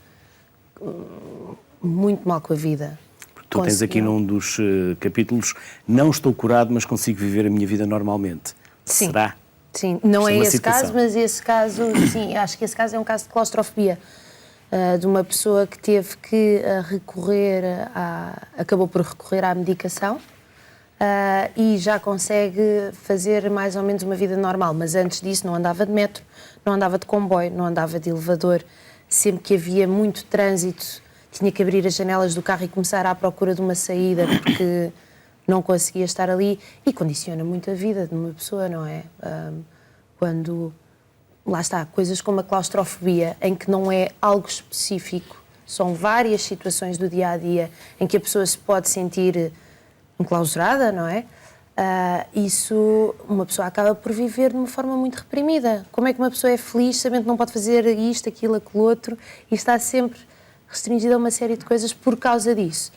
muito mal com a vida. Tu tens aqui num dos capítulos, não estou curado, mas consigo viver a minha vida normalmente. Sim. Será? Sim, não é esse citação. caso, mas esse caso, sim, acho que esse caso é um caso de claustrofobia. De uma pessoa que teve que acabou por recorrer à medicação e já consegue fazer mais ou menos uma vida normal, mas antes disso não andava de metro, não andava de comboio, não andava de elevador, sempre que havia muito trânsito tinha que abrir as janelas do carro e começar à procura de uma saída porque não conseguia estar ali, e condiciona muito a vida de uma pessoa, não é? Quando... Lá está, coisas como a claustrofobia, em que não é algo específico, são várias situações do dia-a-dia em que a pessoa se pode sentir enclausurada, não é? Isso, uma pessoa acaba por viver de uma forma muito reprimida. Como é que uma pessoa é feliz sabendo que não pode fazer isto, aquilo, aquilo outro, e está sempre restringida a uma série de coisas por causa disso.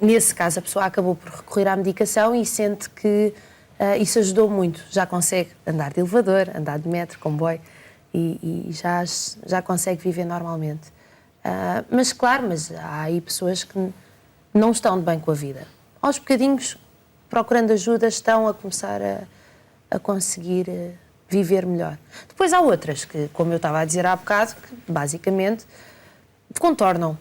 Nesse caso, a pessoa acabou por recorrer à medicação e sente que isso ajudou muito. Já consegue andar de elevador, andar de metro, comboio e já consegue viver normalmente. Mas claro, há aí pessoas que não estão de bem com a vida. Aos bocadinhos, procurando ajuda, estão a começar a conseguir viver melhor. Depois há outras que, como eu estava a dizer há bocado, que basicamente contornam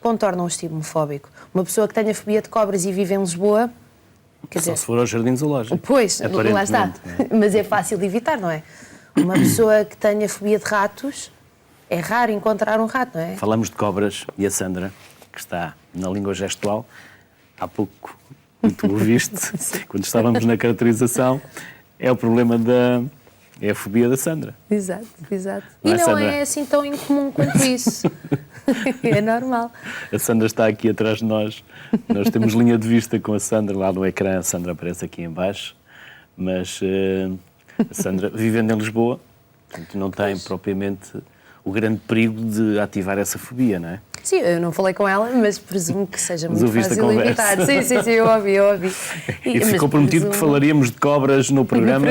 o estímulo fóbico. Uma pessoa que tenha fobia de cobras e vive em Lisboa... Só se for ao Jardim Zoológico. Pois, lá está. Mas é fácil de evitar, não é? Uma pessoa que tenha fobia de ratos, é raro encontrar um rato, não é? Falamos de cobras e a Sandra, que está na língua gestual, há pouco, tu o viste, quando estávamos na caracterização, é o problema é a fobia da Sandra. Exato. Não e não Sandra? é assim tão incomum quanto isso. É normal. A Sandra está aqui atrás de nós. Nós temos linha de vista com a Sandra lá no ecrã. A Sandra aparece aqui em baixo. Mas a Sandra, vivendo em Lisboa, portanto, não tem propriamente o grande perigo de ativar essa fobia, não é? Sim, eu não falei com ela, mas presumo que seja Mas muito ouviste a fácil conversa. evitar. Sim, eu ouvi. E ficou prometido que falaríamos de cobras no programa,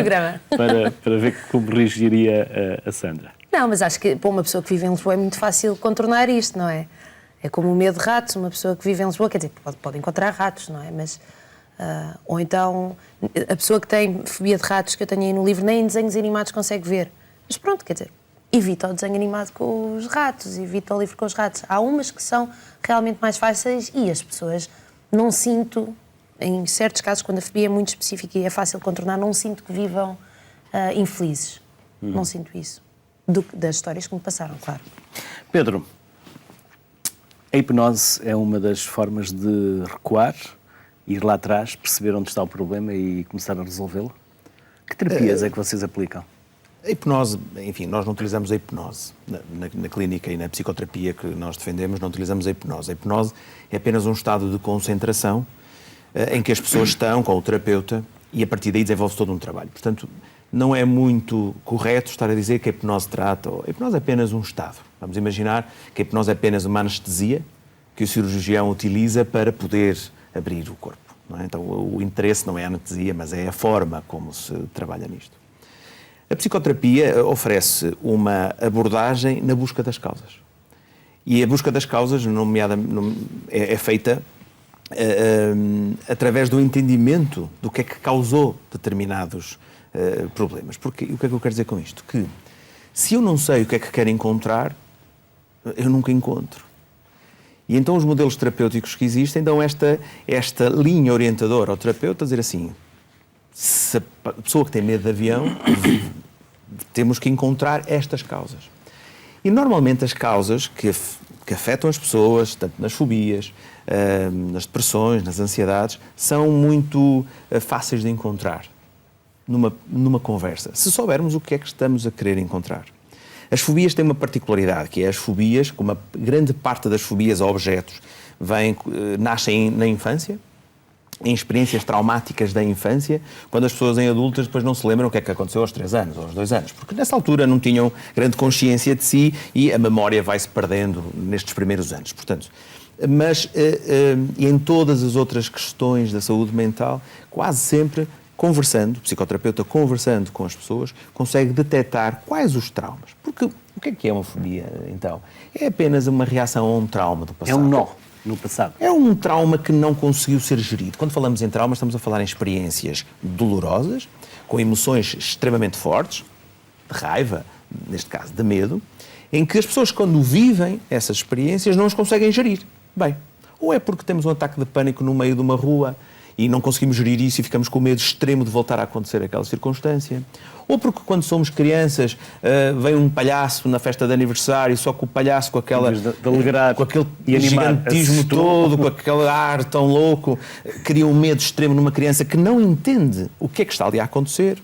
para ver como reagiria a Sandra. Não, mas acho que para uma pessoa que vive em Lisboa é muito fácil contornar isto, não é? É como o medo de ratos, uma pessoa que vive em Lisboa, quer dizer, pode encontrar ratos, não é? Mas, ou então, a pessoa que tem fobia de ratos, que eu tenho aí no livro, nem em desenhos animados consegue ver. Mas pronto, quer dizer, evita o desenho animado com os ratos, evita o livro com os ratos. Há umas que são realmente mais fáceis e as pessoas, não sinto, em certos casos, quando a fobia é muito específica e é fácil contornar, não sinto que vivam infelizes. Não sinto isso. Das histórias que me passaram, claro. Pedro, a hipnose é uma das formas de recuar, ir lá atrás, perceber onde está o problema e começar a resolvê-lo? Que terapias é que vocês aplicam? A hipnose, enfim, nós não utilizamos a hipnose. Na clínica e na psicoterapia que nós defendemos, não utilizamos a hipnose. A hipnose é apenas um estado de concentração em que as pessoas estão com o terapeuta e a partir daí desenvolve-se todo um trabalho. Portanto, não é muito correto estar a dizer que a hipnose trata. A hipnose é apenas um estado. Vamos imaginar que a hipnose é apenas uma anestesia que o cirurgião utiliza para poder abrir o corpo. Não é? Então, o interesse não é a anestesia, mas é a forma como se trabalha nisto. A psicoterapia oferece uma abordagem na busca das causas. E a busca das causas, é feita através do entendimento do que é que causou determinados problemas. Porque, o que é que eu quero dizer com isto? Que se eu não sei o que é que quero encontrar, eu nunca encontro. E então os modelos terapêuticos que existem dão esta linha orientadora ao terapeuta a dizer assim, se a pessoa que tem medo de avião, temos que encontrar estas causas. E normalmente as causas que afetam as pessoas, tanto nas fobias, nas depressões, nas ansiedades, são muito fáceis de encontrar numa conversa, se soubermos o que é que estamos a querer encontrar. As fobias têm uma particularidade, que é as fobias, como a grande parte das fobias a objetos nascem na infância, em experiências traumáticas da infância, quando as pessoas em adultas depois não se lembram o que é que aconteceu aos 3 anos ou aos 2 anos, porque nessa altura não tinham grande consciência de si e a memória vai-se perdendo nestes primeiros anos. Portanto, mas em todas as outras questões da saúde mental, quase sempre conversando, o psicoterapeuta conversando com as pessoas, consegue detectar quais os traumas. Porque o que é uma fobia, então? É apenas uma reação a um trauma do passado. É um nó no passado. É um trauma que não conseguiu ser gerido. Quando falamos em traumas, estamos a falar em experiências dolorosas, com emoções extremamente fortes, de raiva, neste caso de medo, em que as pessoas, quando vivem essas experiências, não as conseguem gerir bem. Ou é porque temos um ataque de pânico no meio de uma rua e não conseguimos gerir isso e ficamos com medo extremo de voltar a acontecer aquela circunstância. Ou porque quando somos crianças vem um palhaço na festa de aniversário, só que o palhaço com aquela com aquele gigantismo todo, com aquele ar tão louco, cria um medo extremo numa criança que não entende o que é que está ali a acontecer.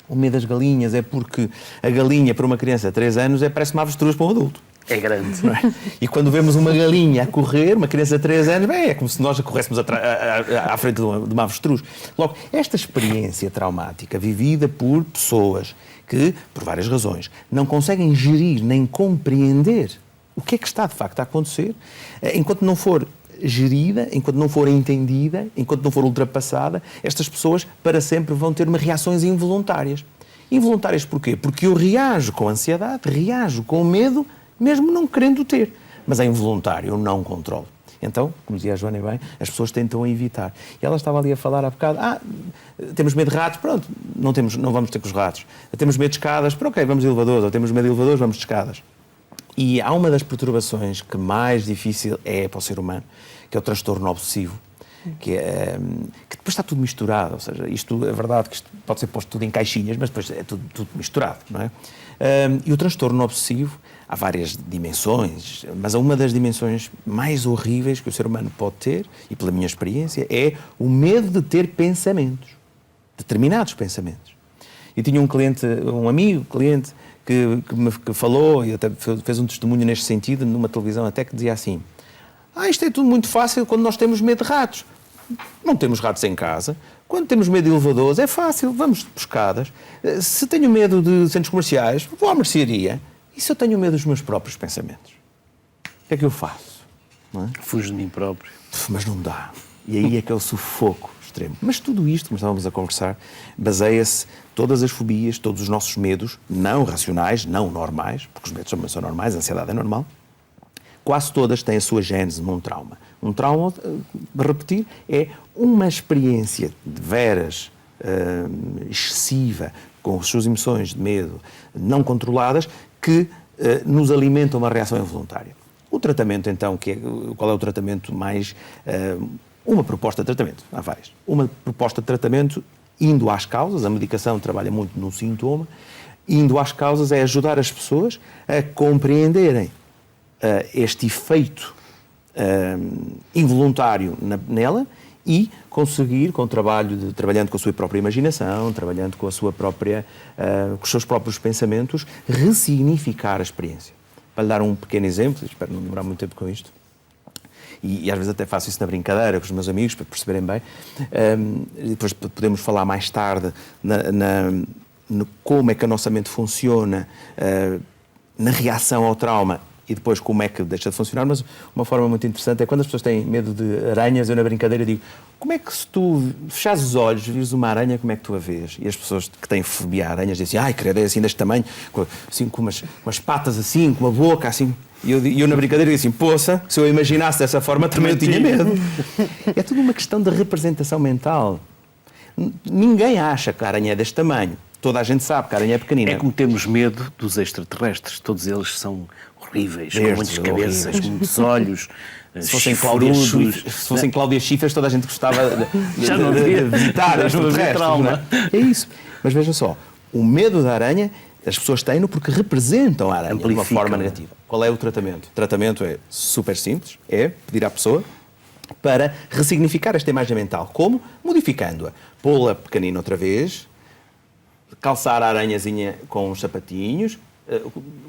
O medo das galinhas é porque a galinha para uma criança de 3 anos parece uma avestruz para um adulto. É grande. Não é? E quando vemos uma galinha a correr, uma criança de 3 anos, é como se nós a corrêssemos à frente de uma avestruz. Logo, esta experiência traumática vivida por pessoas que, por várias razões, não conseguem gerir nem compreender o que é que está de facto a acontecer, enquanto não for gerida, enquanto não for entendida, enquanto não for ultrapassada, estas pessoas para sempre vão ter reações involuntárias. Involuntárias porquê? Porque eu reajo com ansiedade, reajo com medo, mesmo não querendo ter. Mas é involuntário, eu não controlo. Então, como dizia a Joana bem, as pessoas tentam evitar. E ela estava ali a falar há bocado, temos medo de ratos, pronto, não vamos ter com os ratos. Temos medo de escadas, ok, vamos de elevadores, ou temos medo de elevadores, vamos de escadas. E há uma das perturbações que mais difícil é para o ser humano, que é o transtorno obsessivo, que depois está tudo misturado, ou seja, isto é verdade que isto pode ser posto tudo em caixinhas, mas depois é tudo misturado, não é? E o transtorno obsessivo, há várias dimensões, mas uma das dimensões mais horríveis que o ser humano pode ter, e pela minha experiência, é o medo de ter pensamentos, determinados pensamentos. E tinha um amigo, cliente, que falou, e até fez um testemunho neste sentido, numa televisão até, que dizia assim: isto é tudo muito fácil quando nós temos medo de ratos. Não temos ratos em casa. Quando temos medo de elevadores, é fácil, vamos de pescadas. Se tenho medo de centros comerciais, vou à mercearia. E se eu tenho medo dos meus próprios pensamentos? O que é que eu faço? Não é? Fujo de mim próprio. Mas não dá. E aí é que é o sufoco extremo. Mas tudo isto, como estávamos a conversar, baseia-se, todas as fobias, todos os nossos medos, não racionais, não normais, porque os medos também são normais, a ansiedade é normal, quase todas têm a sua gênese num trauma. Um trauma, para repetir, é uma experiência de veras excessiva, com as suas emoções de medo não controladas, que nos alimentam uma reação involuntária. O tratamento, então, qual é o tratamento mais... uma proposta de tratamento, há várias. Uma proposta de tratamento indo às causas, a medicação trabalha muito no sintoma, indo às causas é ajudar as pessoas a compreenderem este efeito involuntário nela e conseguir, trabalhando com a sua própria imaginação, trabalhando com a sua própria, com os seus próprios pensamentos, ressignificar a experiência. Para lhe dar um pequeno exemplo, espero não demorar muito tempo com isto, e às vezes até faço isso na brincadeira com os meus amigos, para perceberem bem, e depois podemos falar mais tarde no como é que a nossa mente funciona na reação ao trauma e depois como é que deixa de funcionar, mas uma forma muito interessante é quando as pessoas têm medo de aranhas, eu na brincadeira digo: como é que se tu fechares os olhos, vires uma aranha, como é que tu a vês? E as pessoas que têm fobia a aranhas dizem: ai, credo, é assim deste tamanho, assim, com umas patas assim, com uma boca assim. E eu na brincadeira digo assim: poça, se eu imaginasse dessa forma também eu tinha medo. É tudo uma questão de representação mental. Ninguém acha que a aranha é deste tamanho. Toda a gente sabe que a aranha é pequenina. É como temos medo dos extraterrestres. Todos eles são horríveis, com muitas cabeças, com muitos olhos. Se fossem Cláudia Schiffer, toda a gente gostava de visitar extraterrestres. É isso. Mas veja só, o medo da aranha, as pessoas têm-no porque representam a aranha de uma forma negativa. Qual é o tratamento? O tratamento é super simples, é pedir à pessoa para ressignificar esta imagem mental. Como? Modificando-a. Pô-la pequenina outra vez, calçar a aranhazinha com os sapatinhos,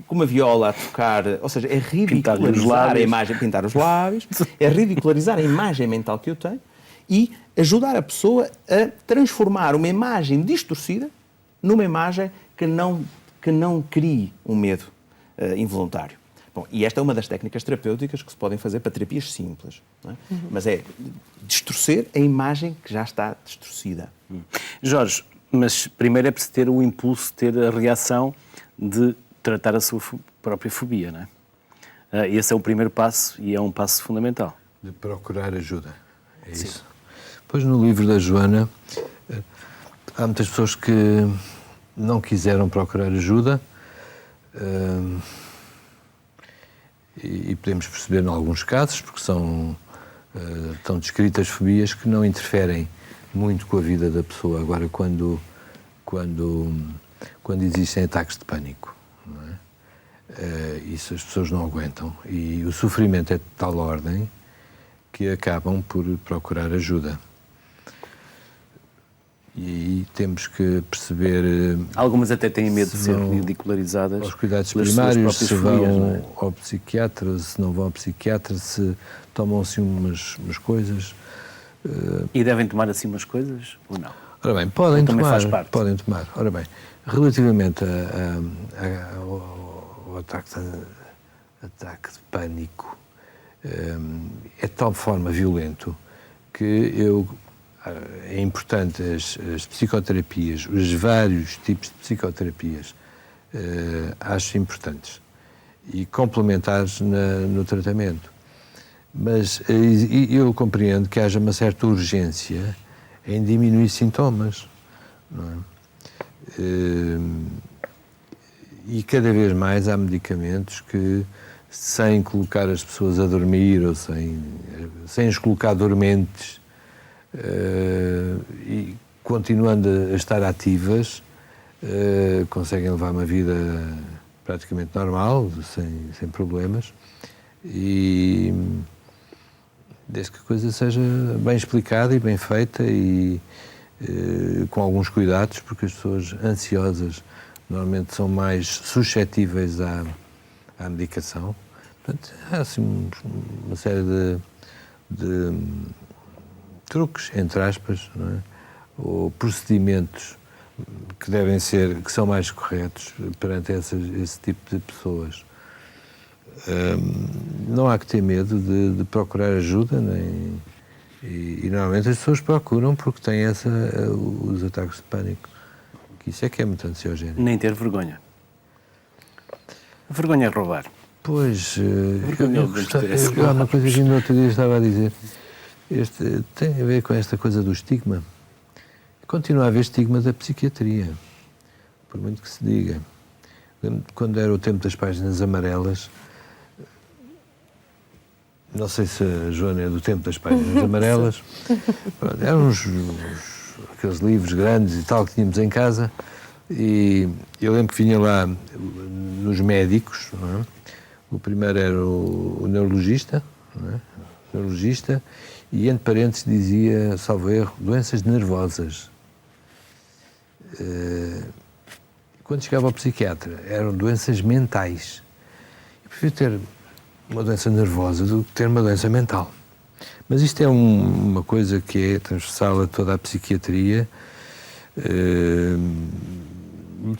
com uma viola a tocar, ou seja, é ridicularizar a imagem, pintar os lábios, é ridicularizar a imagem mental que eu tenho e ajudar a pessoa a transformar uma imagem distorcida numa imagem que não crie um medo involuntário. Bom, e esta é uma das técnicas terapêuticas que se podem fazer para terapias simples, não é? Mas é distorcer a imagem que já está distorcida. Jorge, mas primeiro é preciso ter o impulso, ter a reação de tratar a sua própria fobia, não é? Esse é o primeiro passo e é um passo fundamental. De procurar ajuda, é isso. Pois no livro da Joana, há muitas pessoas que não quiseram procurar ajuda e podemos perceber em alguns casos, porque estão descritas fobias que não interferem muito com a vida da pessoa. Agora, quando existem ataques de pânico, não é? Isso as pessoas não aguentam. E o sofrimento é de tal ordem que acabam por procurar ajuda. E aí temos que perceber... Algumas até têm medo de ser ridicularizadas. Aos cuidados primários, se vão ao psiquiatra, se não vão ao psiquiatra, se tomam-se umas coisas... E devem tomar assim umas coisas ou não? Ora bem, podem tomar. Ora bem, relativamente ao ataque ataque de pânico é de tal forma violento que é importante as psicoterapias, os vários tipos de psicoterapias, acho importantes e complementares no tratamento. Mas eu compreendo que haja uma certa urgência em diminuir sintomas, não é? E cada vez mais há medicamentos que, sem colocar as pessoas a dormir ou sem as colocar dormentes, e continuando a estar ativas, conseguem levar uma vida praticamente normal, sem problemas, e desde que a coisa seja bem explicada e bem feita e com alguns cuidados, porque as pessoas ansiosas normalmente são mais suscetíveis à medicação. Portanto, há assim uma série de truques, entre aspas, não é? Ou procedimentos que são mais corretos perante esse tipo de pessoas. Não há que ter medo de procurar ajuda, e normalmente as pessoas procuram porque têm os ataques de pânico, que isso é que é muito ansiogénico. Nem ter vergonha. A vergonha é roubar. Pois, há uma coisa que no outro dia estava a dizer, tem a ver com esta coisa do estigma. Continua a haver estigma da psiquiatria, por muito que se diga. Quando era o tempo das páginas amarelas, não sei se a Joana é do tempo das páginas amarelas, eram aqueles livros grandes e tal que tínhamos em casa, e eu lembro que vinha lá nos médicos, não é? O primeiro era o neurologista, não é? Neurologista, e entre parênteses dizia, salvo erro, doenças nervosas. Quando chegava ao psiquiatra, eram doenças mentais. Eu prefiro ter uma doença nervosa do que ter uma doença mental. Mas isto é uma coisa que é transversal a toda a psiquiatria.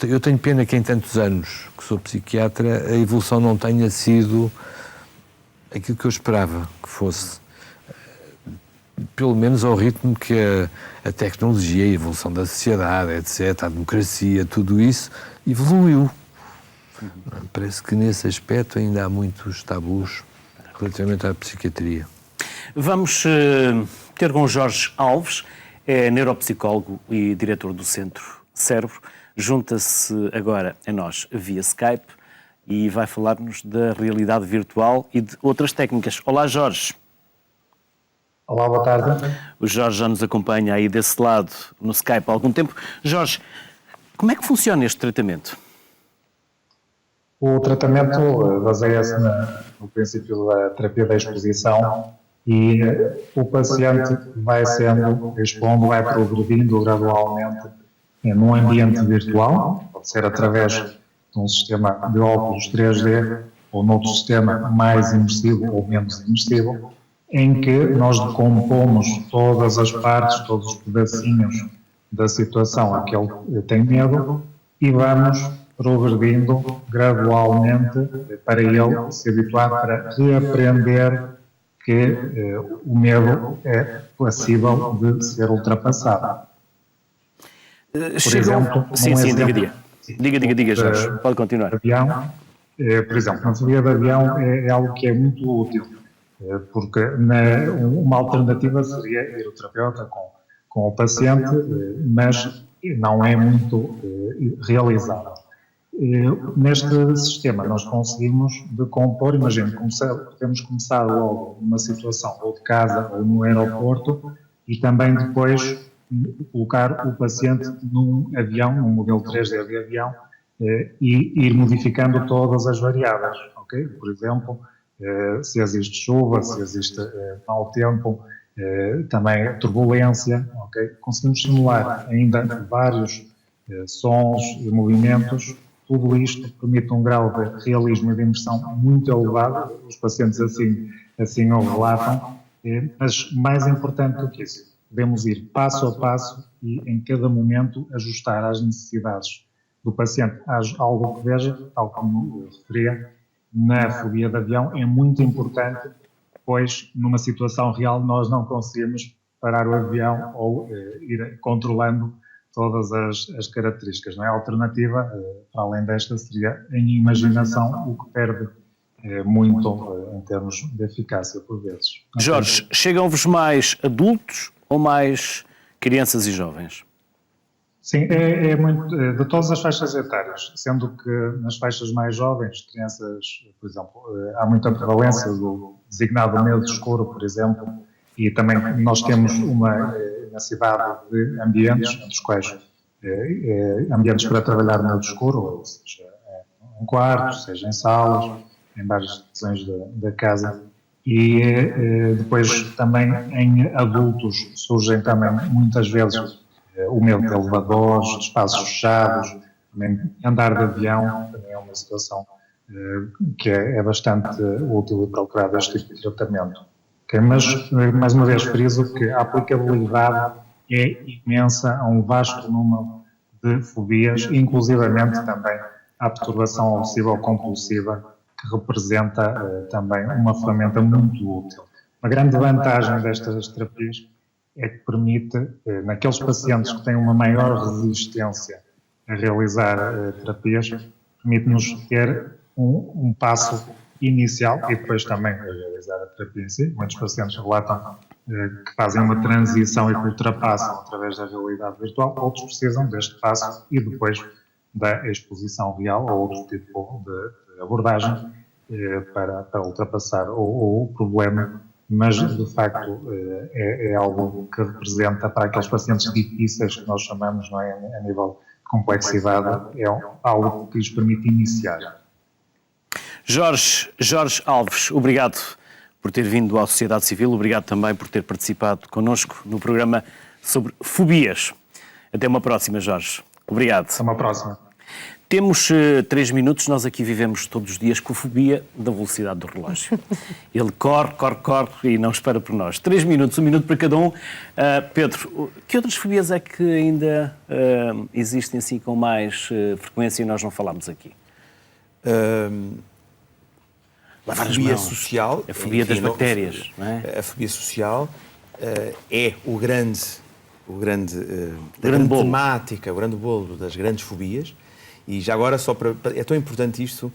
Eu tenho pena que em tantos anos que sou psiquiatra a evolução não tenha sido aquilo que eu esperava que fosse. Pelo menos ao ritmo que a tecnologia, a evolução da sociedade, etc., a democracia, tudo isso evoluiu. Parece que nesse aspecto ainda há muitos tabus relativamente à psiquiatria. Vamos ter com Jorge Alves, é neuropsicólogo e diretor do Centro Cérebro. Junta-se agora a nós via Skype e vai falar-nos da realidade virtual e de outras técnicas. Olá, Jorge. Olá, boa tarde. O Jorge já nos acompanha aí desse lado no Skype há algum tempo. Jorge, como é que funciona este tratamento? O tratamento baseia-se no princípio da terapia da exposição e o paciente vai sendo expondo, vai progredindo gradualmente num ambiente virtual, pode ser através de um sistema de óculos 3D ou noutro sistema mais imersivo ou menos imersivo, em que nós decompomos todas as partes, todos os pedacinhos da situação a que ele tem medo e vamos progredindo gradualmente para ele se habituar, para reaprender que o medo é passível de ser ultrapassado. Por exemplo, diga, Jorge, pode continuar. Avião, por exemplo, na fobia de avião é algo que é muito útil, porque uma alternativa seria ir ao terapeuta com o paciente, mas não é muito realizável. Neste sistema nós conseguimos decompor, imagina, podemos começar logo numa situação ou de casa ou no aeroporto e também depois colocar o paciente num avião, num modelo 3D de avião e ir modificando todas as variáveis, ok? Por exemplo, se existe chuva, se existe mau tempo, também turbulência, ok? Conseguimos simular ainda vários sons e movimentos. Tudo isto permite um grau de realismo e de imersão muito elevado, os pacientes assim o relatam, mas mais importante do que isso, podemos ir passo a passo e em cada momento ajustar às necessidades do paciente, algo que veja, tal como eu referia, na fobia de avião é muito importante, pois numa situação real nós não conseguimos parar o avião ou ir controlando todas as características. Não é? A alternativa, para além desta, seria em imaginação, o que perde muito em termos de eficácia por vezes. Jorge, chegam-vos mais adultos ou mais crianças e jovens? Sim, é muito de todas as faixas etárias, sendo que nas faixas mais jovens, crianças, por exemplo, há muita prevalência do designado medo escuro, por exemplo, e também nós temos uma cidade de ambientes, dos quais ambientes para trabalhar no medo escuro, ou seja, em quartos, seja em salas, em várias divisões da casa. E depois também em adultos surgem também muitas vezes o medo de elevadores, de espaços fechados, também andar de avião, também é uma situação que é bastante útil e procurada este tipo de tratamento. Okay, mas, mais uma vez, friso que a aplicabilidade é imensa a um vasto número de fobias, inclusivamente também a perturbação obsessiva-compulsiva, que representa também uma ferramenta muito útil. Uma grande vantagem destas terapias é que permite, naqueles pacientes que têm uma maior resistência a realizar terapias, permite-nos ter um passo inicial e depois também a realizar a terapia em si. Muitos pacientes relatam que fazem uma transição e que ultrapassam através da realidade virtual, outros precisam deste passo e depois da exposição real ou outro tipo de abordagem para ultrapassar o problema, mas de facto é algo que representa para aqueles pacientes difíceis que nós chamamos, não é, a nível de complexidade, é algo que lhes permite iniciar. Jorge Alves, obrigado por ter vindo à Sociedade Civil, obrigado também por ter participado connosco no programa sobre fobias. Até uma próxima, Jorge. Obrigado. Até uma próxima. Temos 3 minutos, nós aqui vivemos todos os dias com a fobia da velocidade do relógio. Ele corre e não espera por nós. 3 minutos, 1 minuto para cada um. Pedro, que outras fobias é que ainda existem assim com mais frequência e nós não falámos aqui? A fobia social... A fobia das bactérias, não é? A fobia social é o grande bolo. temática, o grande bolo das grandes fobias. E já agora, é tão importante isto,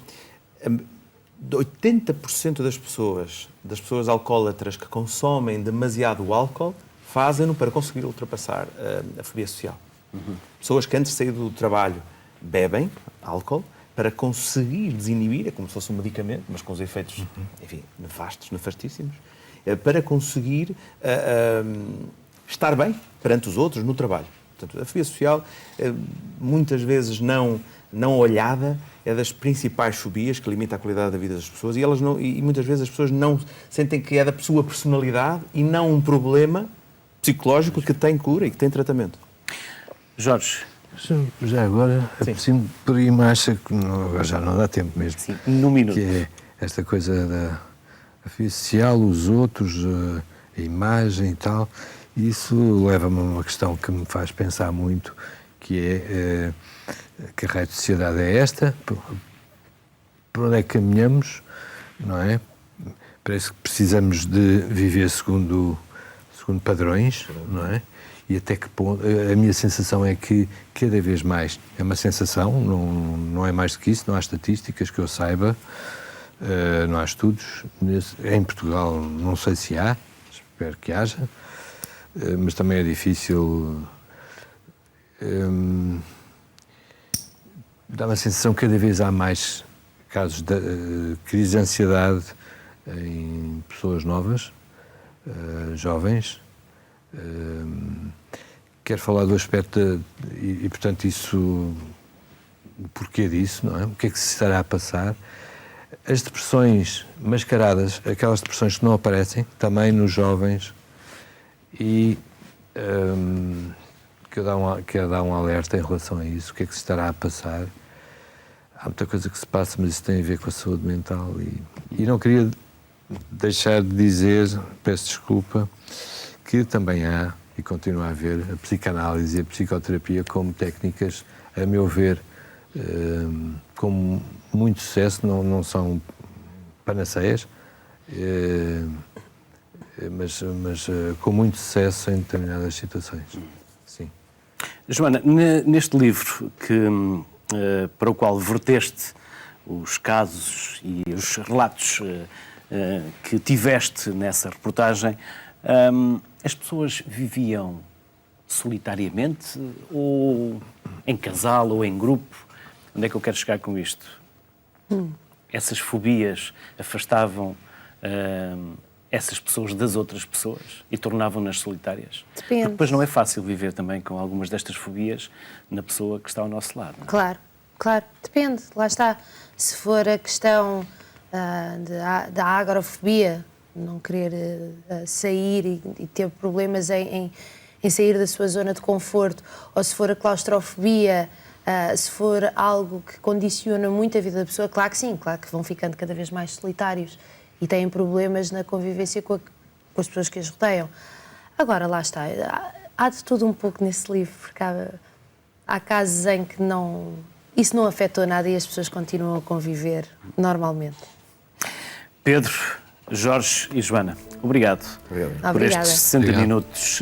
80% das pessoas alcoólatras que consomem demasiado álcool fazem-no para conseguir ultrapassar a fobia social. Uhum. Pessoas que antes de sair do trabalho bebem álcool para conseguir desinibir, é como se fosse um medicamento, mas com os efeitos, enfim, nefastíssimos, para conseguir estar bem perante os outros no trabalho. Portanto, a fobia social, muitas vezes não olhada, é das principais fobias que limita a qualidade da vida das pessoas e muitas vezes as pessoas não sentem que é da sua personalidade e não um problema psicológico que tem cura e que tem tratamento. Jorge. Já agora, aproximo por aí mais, agora já não dá tempo mesmo. Sim, num minuto. Que é esta coisa da fobia social, os outros, a imagem e tal. Isso leva-me a uma questão que me faz pensar muito, que é que raio de sociedade é esta, por onde é que caminhamos, não é? Parece que precisamos de viver segundo padrões, não é? E até que ponto, a minha sensação é que cada vez mais, é uma sensação, não é mais do que isso, não há estatísticas que eu saiba, não há estudos, em Portugal não sei se há, espero que haja, mas também é difícil. Dá uma sensação que cada vez há mais casos de crise de ansiedade em pessoas novas, jovens. Quero falar do aspecto e, portanto, o porquê disso, não é? O que é que se estará a passar? As depressões mascaradas, aquelas depressões que não aparecem, também nos jovens, e quero dar um alerta em relação a isso, o que é que se estará a passar. Há muita coisa que se passa, mas isso tem a ver com a saúde mental e não queria deixar de dizer, peço desculpa, que também há e continua a haver a psicanálise e a psicoterapia como técnicas, a meu ver, com muito sucesso, não são panaceias, mas com muito sucesso em determinadas situações. Sim. Joana, neste livro para o qual verteste os casos e os relatos que tiveste nessa reportagem, as pessoas viviam solitariamente ou em casal ou em grupo? Onde é que eu quero chegar com isto? Essas fobias afastavam essas pessoas das outras pessoas e tornavam-nas solitárias? Depende. Porque depois não é fácil viver também com algumas destas fobias na pessoa que está ao nosso lado. Não é? Claro, depende, lá está. Se for a questão da agorafobia, não querer sair e ter problemas em sair da sua zona de conforto, ou se for a claustrofobia, se for algo que condiciona muito a vida da pessoa, claro que sim, claro que vão ficando cada vez mais solitários e têm problemas na convivência com as pessoas que as rodeiam. Agora, lá está, há de tudo um pouco nesse livro, porque há casos em que isso não afetou nada e as pessoas continuam a conviver normalmente. Pedro, Jorge e Joana, obrigado por Obrigada. estes 60 minutos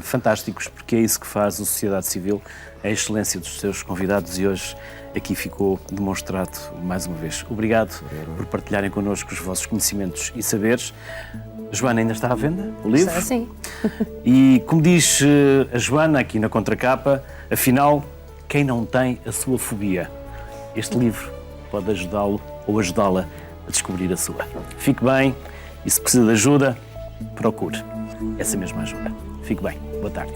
fantásticos, porque é isso que faz a sociedade civil, a excelência dos seus convidados, e hoje aqui ficou demonstrado mais uma vez. Obrigado por partilharem connosco os vossos conhecimentos e saberes. Joana, ainda está à venda o livro? Está, sim. E como diz a Joana aqui na contracapa, afinal, quem não tem a sua fobia? Este livro pode ajudá-lo ou ajudá-la a descobrir a sua. Fique bem e, se precisa de ajuda, procure essa mesma ajuda. Fique bem. Boa tarde.